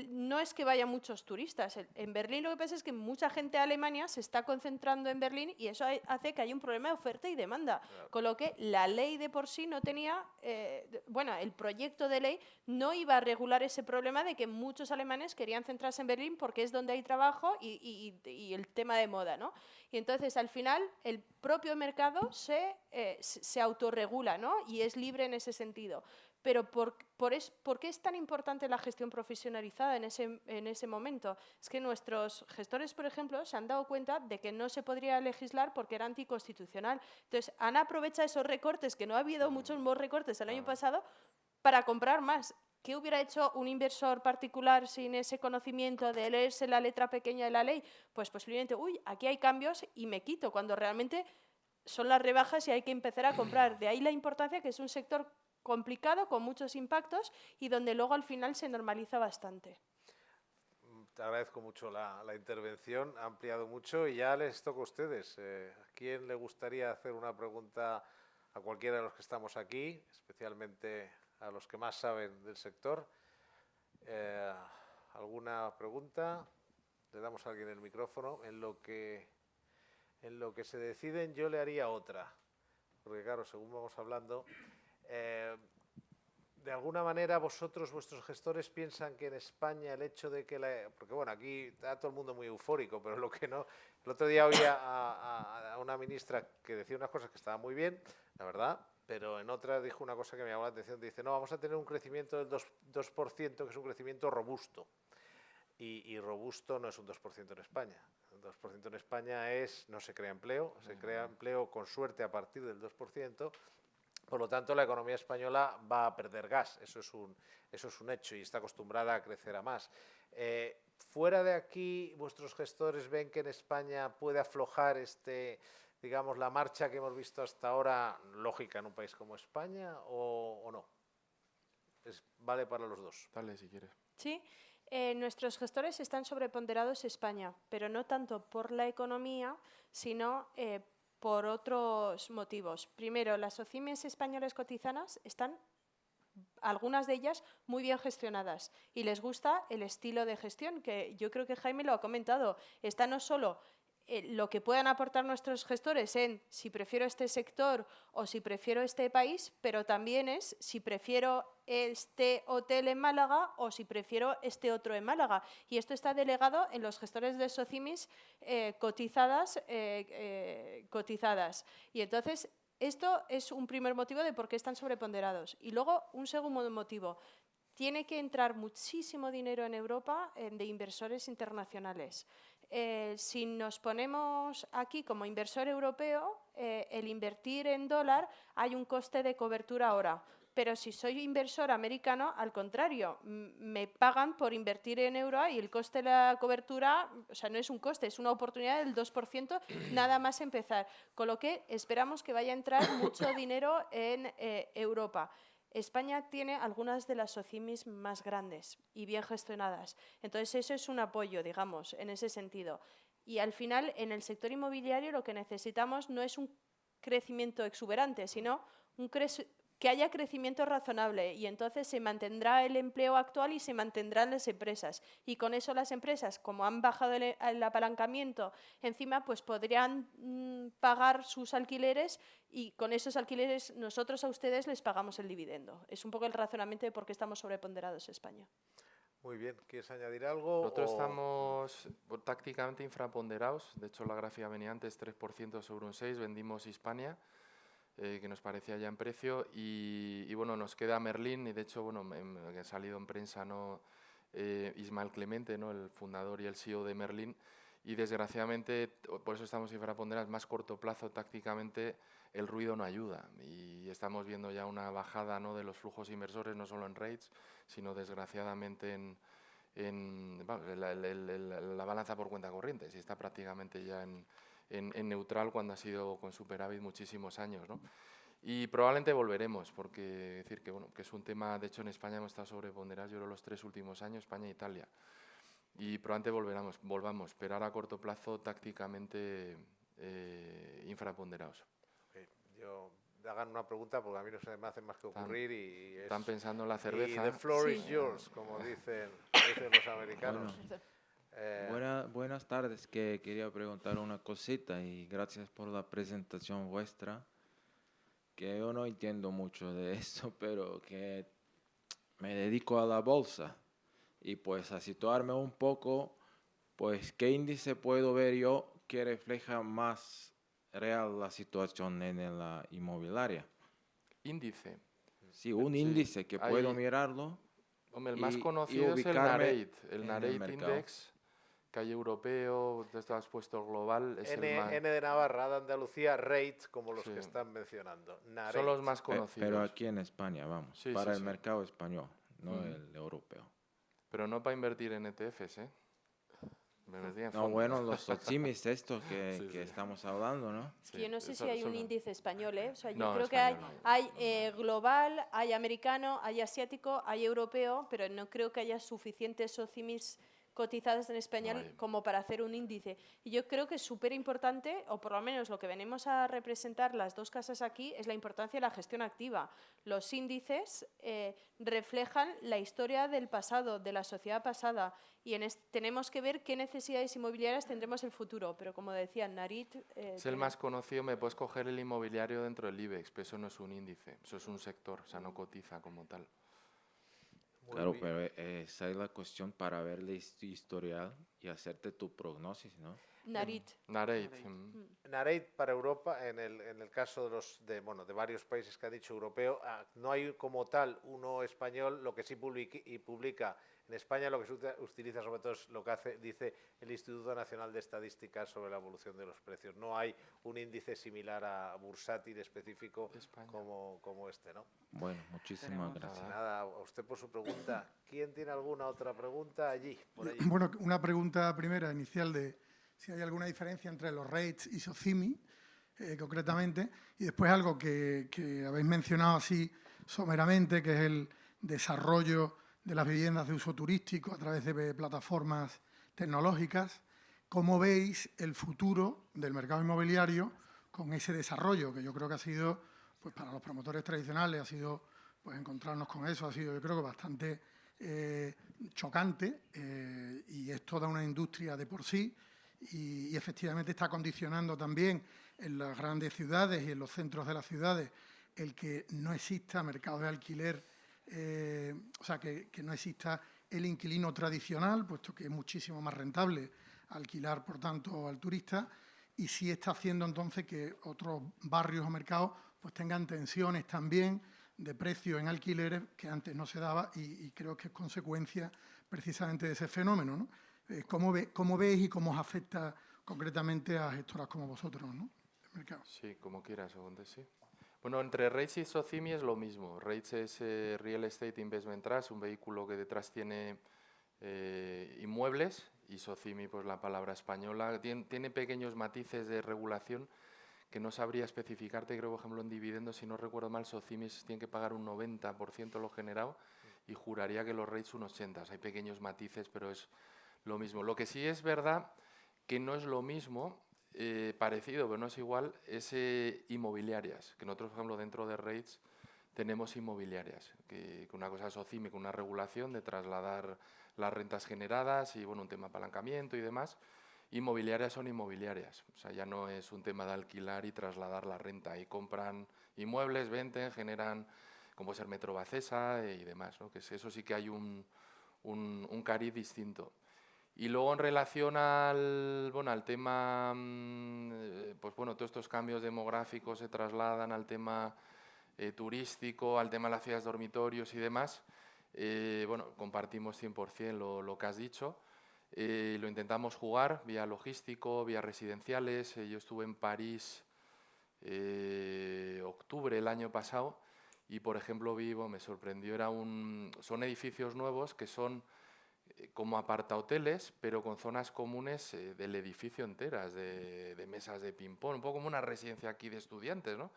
no es que vayan muchos turistas. En Berlín lo que pasa es que mucha gente de Alemania se está concentrando en Berlín y eso hace que haya un problema de oferta y demanda. Claro. Con lo que la ley de por sí no tenía, el proyecto de ley no iba a regular ese problema de que muchos alemanes querían centrarse en Berlín porque es donde hay trabajo y el tema de moda, ¿no? Y entonces al final el propio mercado se autorregula, ¿no? Y es libre en ese sentido. Pero ¿por qué es tan importante la gestión profesionalizada en ese momento? Es que nuestros gestores, por ejemplo, se han dado cuenta de que no se podría legislar porque era anticonstitucional. Entonces, han aprovechado esos recortes, que no ha habido muchos más recortes el año pasado, para comprar más. ¿Qué hubiera hecho un inversor particular sin ese conocimiento de leerse la letra pequeña de la ley? Pues posiblemente, aquí hay cambios y me quito, cuando realmente son las rebajas y hay que empezar a comprar. De ahí la importancia que es un sector complicado, con muchos impactos y donde luego al final se normaliza bastante. Te agradezco mucho la intervención, ha ampliado mucho y ya les toca a ustedes. ¿A quién le gustaría hacer una pregunta a cualquiera de los que estamos aquí, especialmente a los que más saben del sector? ¿Alguna pregunta? Le damos a alguien el micrófono. En lo que se deciden yo le haría otra, porque claro, según vamos hablando... de alguna manera vuestros gestores piensan que en España el hecho de que porque bueno, aquí está todo el mundo muy eufórico, pero lo que no, el otro día oía a una ministra que decía unas cosas que estaban muy bien, la verdad, pero en otra dijo una cosa que me llamó la atención, dice, no, vamos a tener un crecimiento del 2%, que es un crecimiento robusto, y robusto no es un 2% en España. El 2% en España no se crea empleo, se crea empleo con suerte a partir del 2%. Por lo tanto, la economía española va a perder gas, eso es un hecho y está acostumbrada a crecer a más. Fuera de aquí, ¿vuestros gestores ven que en España puede aflojar digamos, la marcha que hemos visto hasta ahora, lógica en un país como España, o no? Vale para los dos. Dale, si quieres. Sí. Nuestros gestores están sobreponderados en España, pero no tanto por la economía, sino por otros motivos. Primero, las SOCIMIs españolas cotizadas están, algunas de ellas, muy bien gestionadas y les gusta el estilo de gestión, que yo creo que Jaime lo ha comentado. Está no solo lo que puedan aportar nuestros gestores en si prefiero este sector o si prefiero este país, pero también es si prefiero este hotel en Málaga o si prefiero este otro en Málaga. Y esto está delegado en los gestores de SOCIMIs cotizadas. Y entonces, esto es un primer motivo de por qué están sobreponderados. Y luego, un segundo motivo. Tiene que entrar muchísimo dinero en Europa de inversores internacionales. Si nos ponemos aquí como inversor europeo, el invertir en dólar hay un coste de cobertura ahora. Pero si soy inversor americano, al contrario, me pagan por invertir en euro y el coste de la cobertura, o sea, no es un coste, es una oportunidad del 2% nada más empezar. Con lo que esperamos que vaya a entrar mucho dinero en Europa. España tiene algunas de las SOCIMIs más grandes y bien gestionadas. Entonces, eso es un apoyo, digamos, en ese sentido. Y al final, en el sector inmobiliario, lo que necesitamos no es un crecimiento exuberante, sino que haya crecimiento razonable y entonces se mantendrá el empleo actual y se mantendrán las empresas. Y con eso las empresas, como han bajado el apalancamiento encima, pues podrían pagar sus alquileres y con esos alquileres nosotros a ustedes les pagamos el dividendo. Es un poco el razonamiento de por qué estamos sobreponderados en España. Muy bien, ¿quieres añadir algo? Nosotros estamos tácticamente infraponderados. De hecho, la gráfica venía antes 3% sobre un 6%. Vendimos Hispania, que nos parecía ya en precio. Y bueno, nos queda Merlin. Y de hecho, bueno, que ha salido en prensa, ¿no? Ismael Clemente, ¿no? El fundador y el CEO de Merlin. Y desgraciadamente, por eso estamos infraponderados, más corto plazo tácticamente, el ruido no ayuda. Y estamos viendo ya una bajada, ¿no? De los flujos inversores, no solo en rates, sino desgraciadamente en la balanza por cuenta corriente. Si está prácticamente ya en neutral cuando ha sido con superávit muchísimos años, ¿no? Y probablemente volveremos, porque decir que, bueno, que es un tema, de hecho en España hemos estado sobreponderados, yo creo, los 3 últimos años, España e Italia. Y probablemente volvamos, pero ahora a corto plazo tácticamente infraponderados. Okay. Yo hagan una pregunta porque a mí no se me hace más que ocurrir y están pensando en la cerveza. Y the floor is yours, como dicen los americanos. Buenas tardes, que quería preguntar una cosita y gracias por la presentación vuestra, que yo no entiendo mucho de eso, pero que me dedico a la bolsa y pues a situarme un poco, pues qué índice puedo ver yo que refleja más real la situación en la inmobiliaria. Índice. Sí, un índice que puedo mirarlo. Hombre, el más conocido es el Nareit Index, que hay europeo, te has puesto global. Es N de Navarra, de Andalucía, Rate, como los que están mencionando. Nareit. Son los más conocidos. Pero aquí en España, vamos, para el mercado español, no el europeo. Pero no para invertir en ETFs, ¿eh? No, bueno, los SOCIMIs estos que estamos hablando, ¿no? Sí, yo no sé si hay un índice español, ¿eh? O sea, yo creo que hay global, hay americano, hay asiático, hay europeo, pero no creo que haya suficientes SOCIMIs cotizadas en español como para hacer un índice. Y yo creo que es súper importante, o por lo menos lo que venimos a representar las dos casas aquí, es la importancia de la gestión activa. Los índices reflejan la historia del pasado, de la sociedad pasada, y tenemos que ver qué necesidades inmobiliarias tendremos en el futuro. Pero como decía, Nareit... es el más conocido, me puedes coger el inmobiliario dentro del IBEX, pero eso no es un índice, eso es un sector, o sea, no cotiza como tal. Claro, pero esa es la cuestión para ver el historial y hacerte tu prognosis, ¿no? Nareit. Nareit para Europa, en el caso de varios países que ha dicho europeo, no hay como tal uno español. Lo que sí publica en España, lo que se utiliza sobre todo es lo que dice el Instituto Nacional de Estadística sobre la evolución de los precios. No hay un índice similar a bursátil específico como este, ¿no? Bueno, muchísimas gracias. Nada, a usted por su pregunta. ¿Quién tiene alguna otra pregunta allí? Por allí? Bueno, una pregunta primera, inicial, de si hay alguna diferencia entre los REITs y SOCIMI, concretamente, y después algo que habéis mencionado así someramente, que es el desarrollo de las viviendas de uso turístico a través de plataformas tecnológicas. ¿Cómo veis el futuro del mercado inmobiliario con ese desarrollo? Que yo creo que ha sido, pues para los promotores tradicionales, ha sido, pues encontrarnos con eso, ha sido yo creo que bastante chocante, y es toda una industria de por sí, y efectivamente está condicionando también en las grandes ciudades y en los centros de las ciudades el que no exista mercado de alquiler, o sea, que no exista el inquilino tradicional, puesto que es muchísimo más rentable alquilar, por tanto, al turista, y sí está haciendo entonces que otros barrios o mercados pues tengan tensiones también de precio en alquileres que antes no se daba, y creo que es consecuencia precisamente de ese fenómeno, ¿no? ¿Cómo veis y cómo os afecta concretamente a gestoras como vosotros, ¿no? El mercado. Sí, como quieras, sí. Bueno, entre REITs y SOCIMI es lo mismo. REITs es Real Estate Investment Trust, un vehículo que detrás tiene inmuebles, y SOCIMI, pues la palabra española, tiene pequeños matices de regulación que no sabría especificarte. Creo, por ejemplo, en dividendos, si no recuerdo mal, SOCIMI tiene que pagar un 90% lo generado y juraría que los REITs un 80%. Hay pequeños matices, pero es lo mismo. Lo que sí es verdad que no es lo mismo, parecido, pero no es igual, es inmobiliarias, que nosotros, por ejemplo, dentro de REITs tenemos inmobiliarias, que una cosa es SOCIMI, con una regulación de trasladar las rentas generadas y, bueno, un tema de apalancamiento y demás. Inmobiliarias son inmobiliarias, o sea, ya no es un tema de alquilar y trasladar la renta. Y compran inmuebles, venden, generan, como puede ser Metro Bacesa y demás, ¿no? Que eso sí que hay un cariz distinto. Y luego, en relación al tema, pues bueno, todos estos cambios demográficos se trasladan al tema turístico, al tema de las ciudades dormitorios y demás. Bueno, compartimos 100% lo que has dicho. Lo intentamos jugar vía logístico, vía residenciales. Yo estuve en París octubre el año pasado y, por ejemplo, me sorprendió, son edificios nuevos que son como apartahoteles, pero con zonas comunes del edificio enteras, de mesas de ping-pong, un poco como una residencia aquí de estudiantes, ¿no?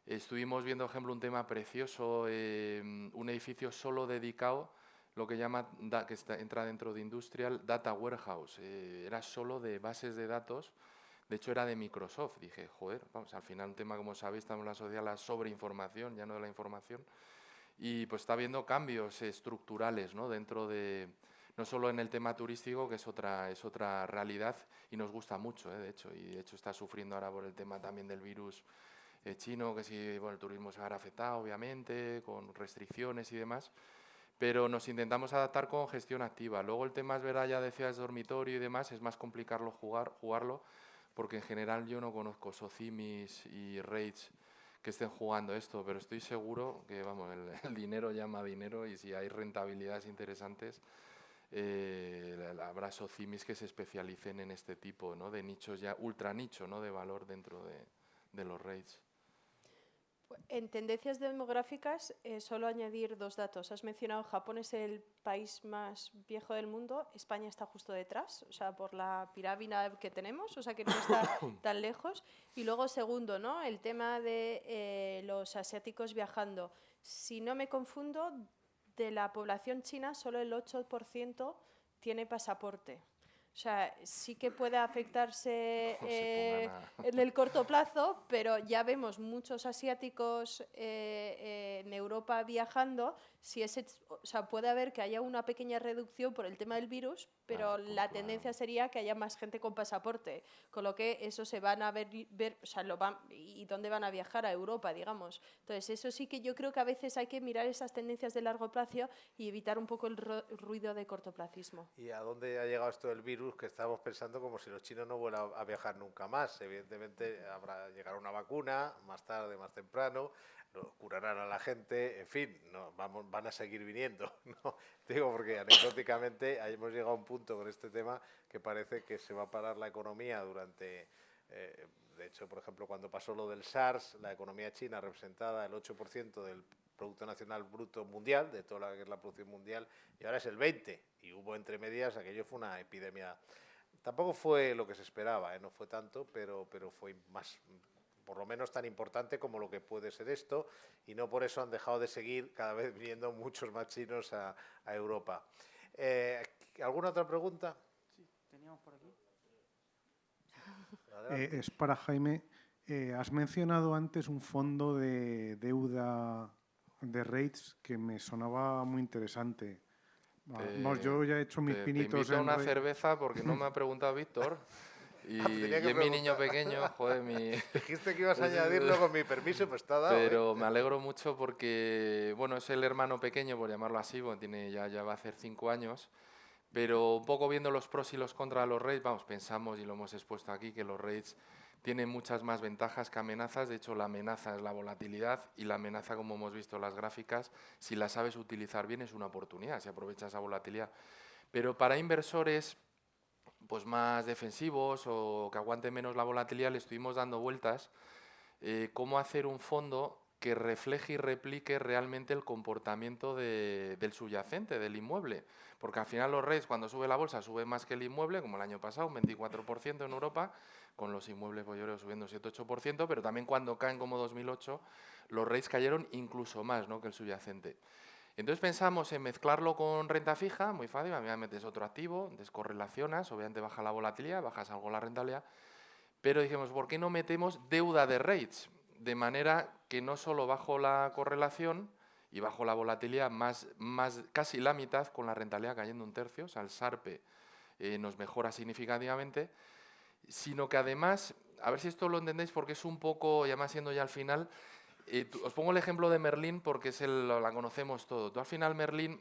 Estuvimos viendo, por ejemplo, un tema precioso, un edificio solo dedicado, lo que entra dentro de Industrial Data Warehouse. Era solo de bases de datos, de hecho era de Microsoft. Dije, joder, vamos, al final un tema, como sabéis, estamos en la sociedad de la sobreinformación, ya no de la información, y pues está habiendo cambios estructurales, ¿no? Dentro de, no solo en el tema turístico, que es otra realidad y nos gusta mucho, de hecho, y de hecho está sufriendo ahora por el tema también del virus chino, que sí, bueno, el turismo se va a ver afectado, obviamente, con restricciones y demás, pero nos intentamos adaptar con gestión activa. Luego el tema, es verdad, ya de ciudades dormitorio y demás, es más complicado jugarlo, porque en general yo no conozco SOCIMIs y REITs que estén jugando esto, pero estoy seguro que, vamos, el dinero llama dinero, y si hay rentabilidades interesantes, habrá SOCIMIs que se especialicen en este tipo, ¿no?, de nichos ya ultra nicho, ¿no?, de valor dentro de los REITs. En tendencias demográficas, solo añadir 2 datos. Has mencionado Japón es el país más viejo del mundo, España está justo detrás, o sea, por la pirámide que tenemos, o sea, que no está tan lejos. Y luego, segundo, ¿no?, el tema de los asiáticos viajando. Si no me confundo, de la población china, solo el 8% tiene pasaporte. O sea, sí que puede afectarse en el corto plazo, pero ya vemos muchos asiáticos en Europa viajando. O sea, puede haber que haya una pequeña reducción por el tema del virus, pero la tendencia sería que haya más gente con pasaporte, con lo que eso se van a ver o sea, ¿y dónde van a viajar? A Europa, digamos. Entonces, eso sí que yo creo que a veces hay que mirar esas tendencias de largo plazo y evitar un poco el ruido de cortoplacismo. ¿Y a dónde ha llegado esto del virus? Que estamos pensando como si los chinos no vuelvan a viajar nunca más. Evidentemente llegará una vacuna, más tarde, más temprano, curarán a la gente, en fin, no, van a seguir viniendo, ¿no? Digo, porque anecdóticamente hemos llegado a un punto con este tema que parece que se va a parar la economía durante... de hecho, por ejemplo, cuando pasó lo del SARS, la economía china representaba el 8% del Producto Nacional Bruto Mundial, de toda la que es la producción mundial, y ahora es el 20%, y hubo entre medias, aquello fue una epidemia. Tampoco fue lo que se esperaba, no fue tanto, pero fue más, por lo menos tan importante como lo que puede ser esto, y no por eso han dejado de seguir cada vez viniendo muchos más chinos a Europa. ¿Alguna otra pregunta? Sí, teníamos por aquí. Es para Jaime. Has mencionado antes un fondo de deuda de REITs que me sonaba muy interesante. Yo ya he hecho mis pinitos. Te invito a una cerveza porque no me ha preguntado Víctor. Y es mi niño pequeño, joder, Dijiste que ibas a añadirlo con mi permiso, pues está dado. Pero me alegro mucho porque, bueno, es el hermano pequeño, por llamarlo así, porque ya va a hacer 5 años. Pero un poco viendo los pros y los contras de los REITs, vamos, pensamos, y lo hemos expuesto aquí, que los REITs tienen muchas más ventajas que amenazas. De hecho, la amenaza es la volatilidad, y la amenaza, como hemos visto en las gráficas, si la sabes utilizar bien, es una oportunidad, si aprovechas esa volatilidad. Pero para inversores pues más defensivos o que aguanten menos la volatilidad, le estuvimos dando vueltas cómo hacer un fondo que refleje y replique realmente el comportamiento del subyacente, del inmueble. Porque al final los REITs, cuando sube la bolsa, sube más que el inmueble, como el año pasado, un 24% en Europa, con los inmuebles, pues yo creo, subiendo 7-8%, pero también cuando caen como 2008, los REITs cayeron incluso más, ¿no?, que el subyacente. Entonces pensamos en mezclarlo con renta fija, muy fácil, a mí me metes otro activo, descorrelacionas, obviamente baja la volatilidad, bajas algo la rentabilidad, pero dijimos, ¿por qué no metemos deuda de REITs? De manera que no solo bajo la correlación y bajo la volatilidad casi la mitad, con la rentabilidad cayendo un tercio, o sea, el SARPE nos mejora significativamente, sino que además, a ver si esto lo entendéis porque es un poco, ya más siendo ya al final, os pongo el ejemplo de Merlin porque la conocemos todo. Tú al final Merlin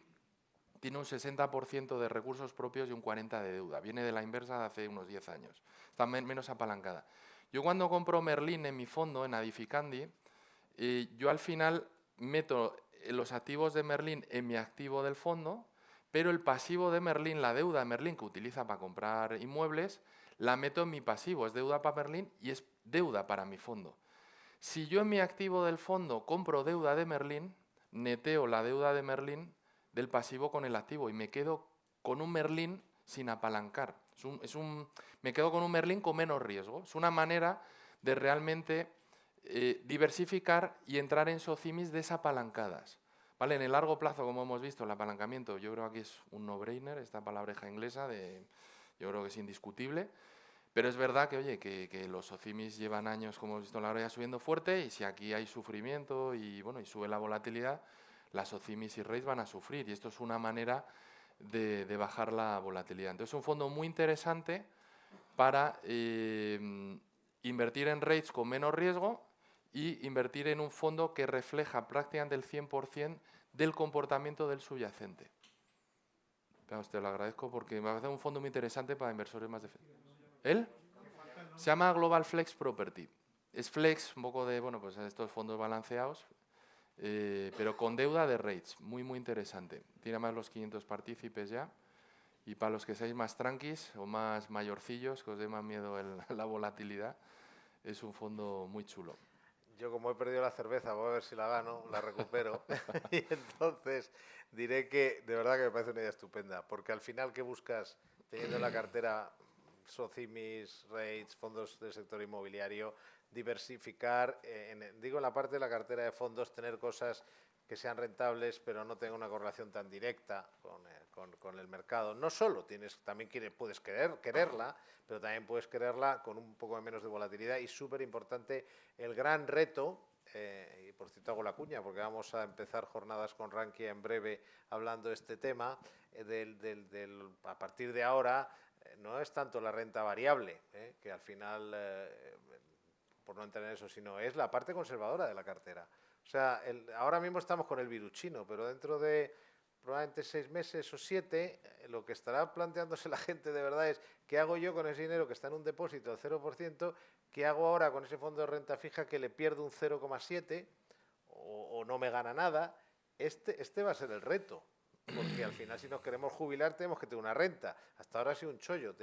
tiene un 60% de recursos propios y un 40% de deuda. Viene de la inversa de hace unos 10 años. Está menos apalancada. Yo cuando compro Merlin en mi fondo, en Adificandi, yo al final meto los activos de Merlin en mi activo del fondo, pero el pasivo de Merlin, la deuda de Merlin que utiliza para comprar inmuebles, la meto en mi pasivo. Es deuda para Merlin y es deuda para mi fondo. Si yo en mi activo del fondo compro deuda de Merlin, neteo la deuda de Merlin del pasivo con el activo y me quedo con un Merlin sin apalancar. Me quedo con un Merlin con menos riesgo. Es una manera de realmente diversificar y entrar en SOCIMIs desapalancadas. ¿Vale? En el largo plazo, como hemos visto, el apalancamiento yo creo que aquí es un no-brainer, esta palabreja inglesa, yo creo que es indiscutible. Pero es verdad que, oye, que los SOCIMIs llevan años, como hemos visto, la ya subiendo fuerte, y si aquí hay sufrimiento y sube la volatilidad, las SOCIMIs y REITs van a sufrir, y esto es una manera de bajar la volatilidad. Entonces, es un fondo muy interesante para invertir en REITs con menos riesgo y invertir en un fondo que refleja prácticamente el 100% del comportamiento del subyacente. Pero te lo agradezco porque me parece un fondo muy interesante para inversores más defensivos. ¿Él? Se llama Global Flex Property. Es flex, un poco de, pues estos fondos balanceados, pero con deuda de REITs. Muy, muy interesante. Tiene más los 500 partícipes ya. Y para los que seáis más tranquis o más mayorcillos, que os dé más miedo la volatilidad, es un fondo muy chulo. Yo, como he perdido la cerveza, voy a ver si la gano, la recupero. Y entonces diré que de verdad que me parece una idea estupenda. Porque al final, ¿qué buscas teniendo en la cartera SOCIMIs, REITs, fondos del sector inmobiliario? Diversificar, digo en la parte de la cartera de fondos, tener cosas que sean rentables, pero no tengan una correlación tan directa con el mercado. No solo también puedes quererla, pero también puedes quererla con un poco menos de volatilidad. Y súper importante, el gran reto, y por cierto hago la cuña, porque vamos a empezar jornadas con Rankia en breve hablando de este tema, a partir de ahora, no es tanto la renta variable, que al final, por no entrar en eso, sino es la parte conservadora de la cartera. O sea, ahora mismo estamos con el virus chino, pero dentro de probablemente 6 meses o 7, lo que estará planteándose la gente de verdad es ¿qué hago yo con ese dinero que está en un depósito del 0%? ¿Qué hago ahora con ese fondo de renta fija que le pierdo un 0,7 o no me gana nada? Este va a ser el reto, porque al final si nos queremos jubilar tenemos que tener una renta. Hasta ahora ha sido un chollo,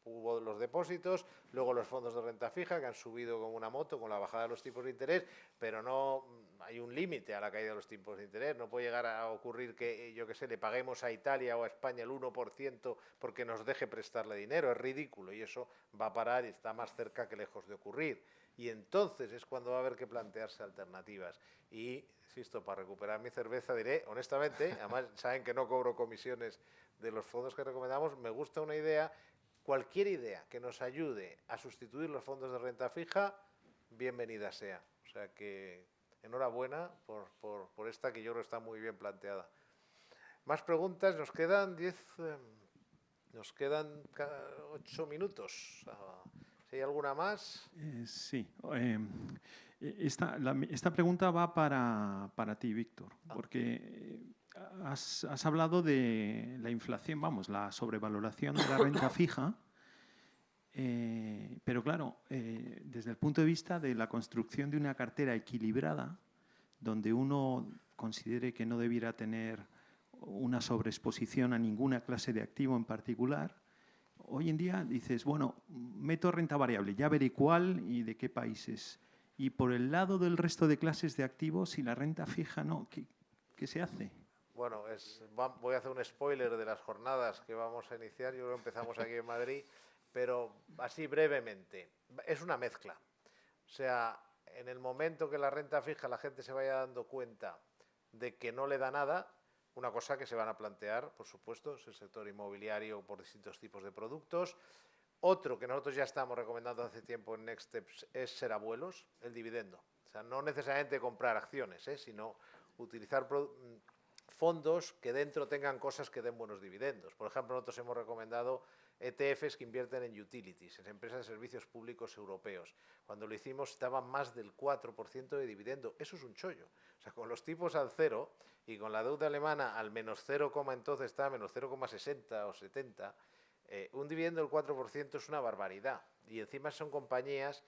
hubo los depósitos, luego los fondos de renta fija que han subido como una moto con la bajada de los tipos de interés, pero no hay un límite a la caída de los tipos de interés. No puede llegar a ocurrir que, yo qué sé, le paguemos a Italia o a España el 1% porque nos deje prestarle dinero. Es ridículo y eso va a parar y está más cerca que lejos de ocurrir. Y entonces es cuando va a haber que plantearse alternativas. Y, insisto, para recuperar mi cerveza diré, honestamente, además saben que no cobro comisiones de los fondos que recomendamos, me gusta una idea. Cualquier idea que nos ayude a sustituir los fondos de renta fija, bienvenida sea. O sea que enhorabuena por esta que yo creo que está muy bien planteada. Más preguntas, nos quedan 8 minutos. Si hay alguna más. Sí. Esta pregunta va para ti, Víctor, porque has hablado de la inflación, la sobrevaloración de la renta fija, pero claro, desde el punto de vista de la construcción de una cartera equilibrada, donde uno considere que no debiera tener una sobreexposición a ninguna clase de activo en particular, hoy en día dices, bueno, meto renta variable, ya veré cuál y de qué países. Y por el lado del resto de clases de activos, si la renta fija no, ¿qué se hace? Bueno, voy a hacer un spoiler de las jornadas que vamos a iniciar. Yo creo que empezamos aquí en Madrid, pero así brevemente. Es una mezcla. O sea, en el momento que la renta fija la gente se vaya dando cuenta de que no le da nada, una cosa que se van a plantear, por supuesto, es el sector inmobiliario por distintos tipos de productos. Otro que nosotros ya estamos recomendando hace tiempo en Next Steps es ser abuelos, el dividendo. O sea, no necesariamente comprar acciones, sino utilizar fondos que dentro tengan cosas que den buenos dividendos. Por ejemplo, nosotros hemos recomendado ETFs que invierten en utilities, en empresas de servicios públicos europeos. Cuando lo hicimos daban más del 4% de dividendo. Eso es un chollo. O sea, con los tipos al cero y con la deuda alemana al menos 0, entonces está a menos 0,60 o 70, un dividendo del 4% es una barbaridad. Y encima son compañías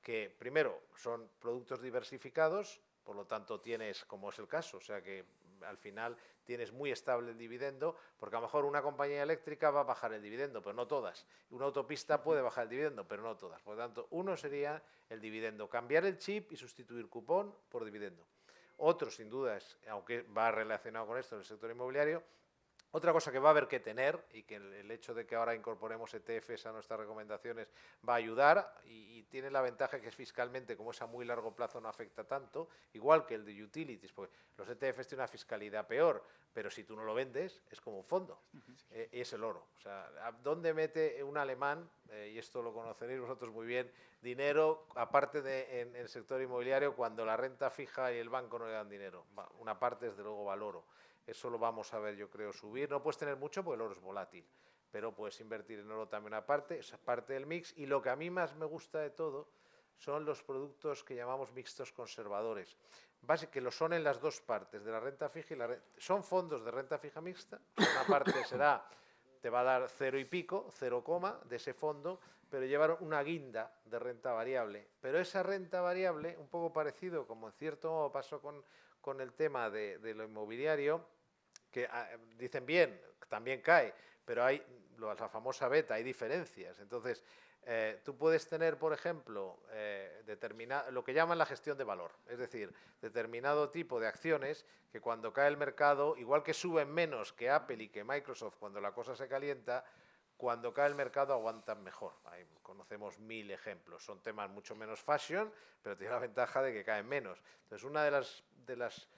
que, primero, son productos diversificados, por lo tanto tienes, como es el caso, o sea que al final tienes muy estable el dividendo, porque a lo mejor una compañía eléctrica va a bajar el dividendo, pero no todas. Una autopista puede bajar el dividendo, pero no todas. Por lo tanto, uno sería el dividendo, cambiar el chip y sustituir cupón por dividendo. Otro, sin duda, es, aunque va relacionado con esto en el sector inmobiliario, otra cosa que va a haber que tener, y que el hecho de que ahora incorporemos ETFs a nuestras recomendaciones va a ayudar, y tiene la ventaja que es fiscalmente, como es a muy largo plazo, no afecta tanto, igual que el de utilities, porque los ETFs tienen una fiscalidad peor, pero si tú no lo vendes, es como un fondo, y es el oro. O sea, ¿dónde mete un alemán, y esto lo conoceréis vosotros muy bien, dinero, aparte en el sector inmobiliario, cuando la renta fija y el banco no le dan dinero? Una parte, desde luego, va al oro. Eso lo vamos a ver, yo creo, subir. No puedes tener mucho porque el oro es volátil, pero puedes invertir en oro también aparte, es parte del mix. Y lo que a mí más me gusta de todo son los productos que llamamos mixtos conservadores, que lo son en las dos partes, de la renta fija y la renta. Son fondos de renta fija mixta, una parte te va a dar 0 y pico, 0, de ese fondo, pero llevar una guinda de renta variable. Pero esa renta variable, un poco parecido, como en cierto modo pasó con el tema de lo inmobiliario, que dicen bien, también cae, pero hay la famosa beta, hay diferencias. Entonces, tú puedes tener, por ejemplo, lo que llaman la gestión de valor, es decir, determinado tipo de acciones que cuando cae el mercado, igual que suben menos que Apple y que Microsoft cuando la cosa se calienta, cuando cae el mercado aguantan mejor. Ahí conocemos 1000 ejemplos. Son temas mucho menos fashion, pero tiene la ventaja de que caen menos. Entonces, una de las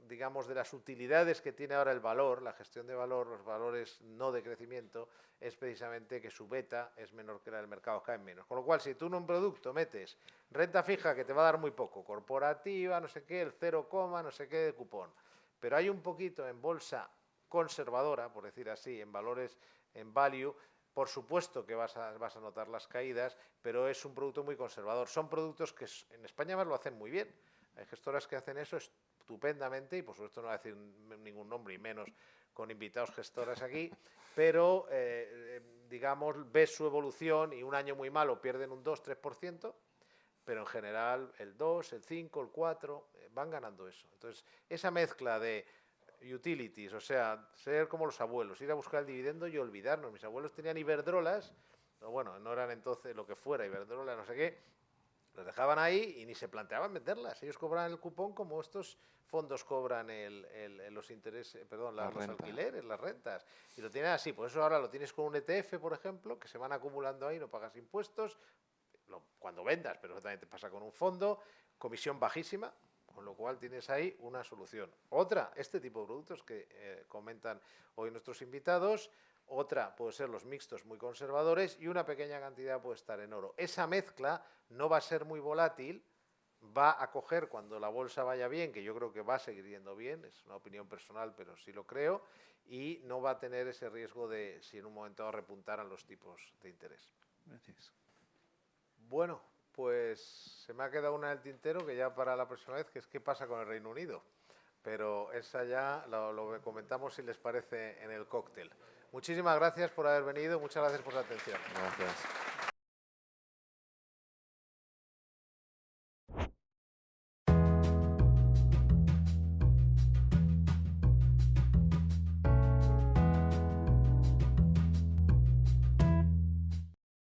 digamos, de las utilidades que tiene ahora el valor, la gestión de valor, los valores no de crecimiento, es precisamente que su beta es menor que la del mercado, caen menos. Con lo cual, si tú en un producto metes renta fija que te va a dar muy poco, corporativa, no sé qué, el 0, no sé qué de cupón, pero hay un poquito en bolsa conservadora, por decir así, en valores, en value, por supuesto que vas a notar las caídas, pero es un producto muy conservador. Son productos que en España más lo hacen muy bien. Hay gestoras que hacen eso estupendamente, y por supuesto no voy a decir ningún nombre, y menos con invitados gestoras aquí, pero digamos, ves su evolución y un año muy malo pierden un 2-3%, pero en general el 2, el 5, el 4 van ganando eso. Entonces, esa mezcla de utilities, o sea, ser como los abuelos, ir a buscar el dividendo y olvidarnos. Mis abuelos tenían Iberdrolas, bueno, no eran entonces lo que fuera, Iberdrola, no sé qué, los dejaban ahí y ni se planteaban venderlas. Ellos cobraban el cupón como estos fondos cobran los intereses, perdón, los alquileres, las rentas. Y lo tienen así. Por eso ahora lo tienes con un ETF, por ejemplo, que se van acumulando ahí, no pagas impuestos cuando vendas, pero también te pasa con un fondo, comisión bajísima, con lo cual tienes ahí una solución. Otra, este tipo de productos que comentan hoy nuestros invitados. Otra puede ser los mixtos muy conservadores y una pequeña cantidad puede estar en oro. Esa mezcla no va a ser muy volátil, va a coger cuando la bolsa vaya bien, que yo creo que va a seguir yendo bien, es una opinión personal, pero sí lo creo, y no va a tener ese riesgo de si en un momento dado repuntaran los tipos de interés. Gracias. Bueno, pues se me ha quedado una en el tintero que ya para la próxima vez, que es qué pasa con el Reino Unido. Pero esa ya lo comentamos, si les parece, en el cóctel. Muchísimas gracias por haber venido, muchas gracias por su atención. Gracias.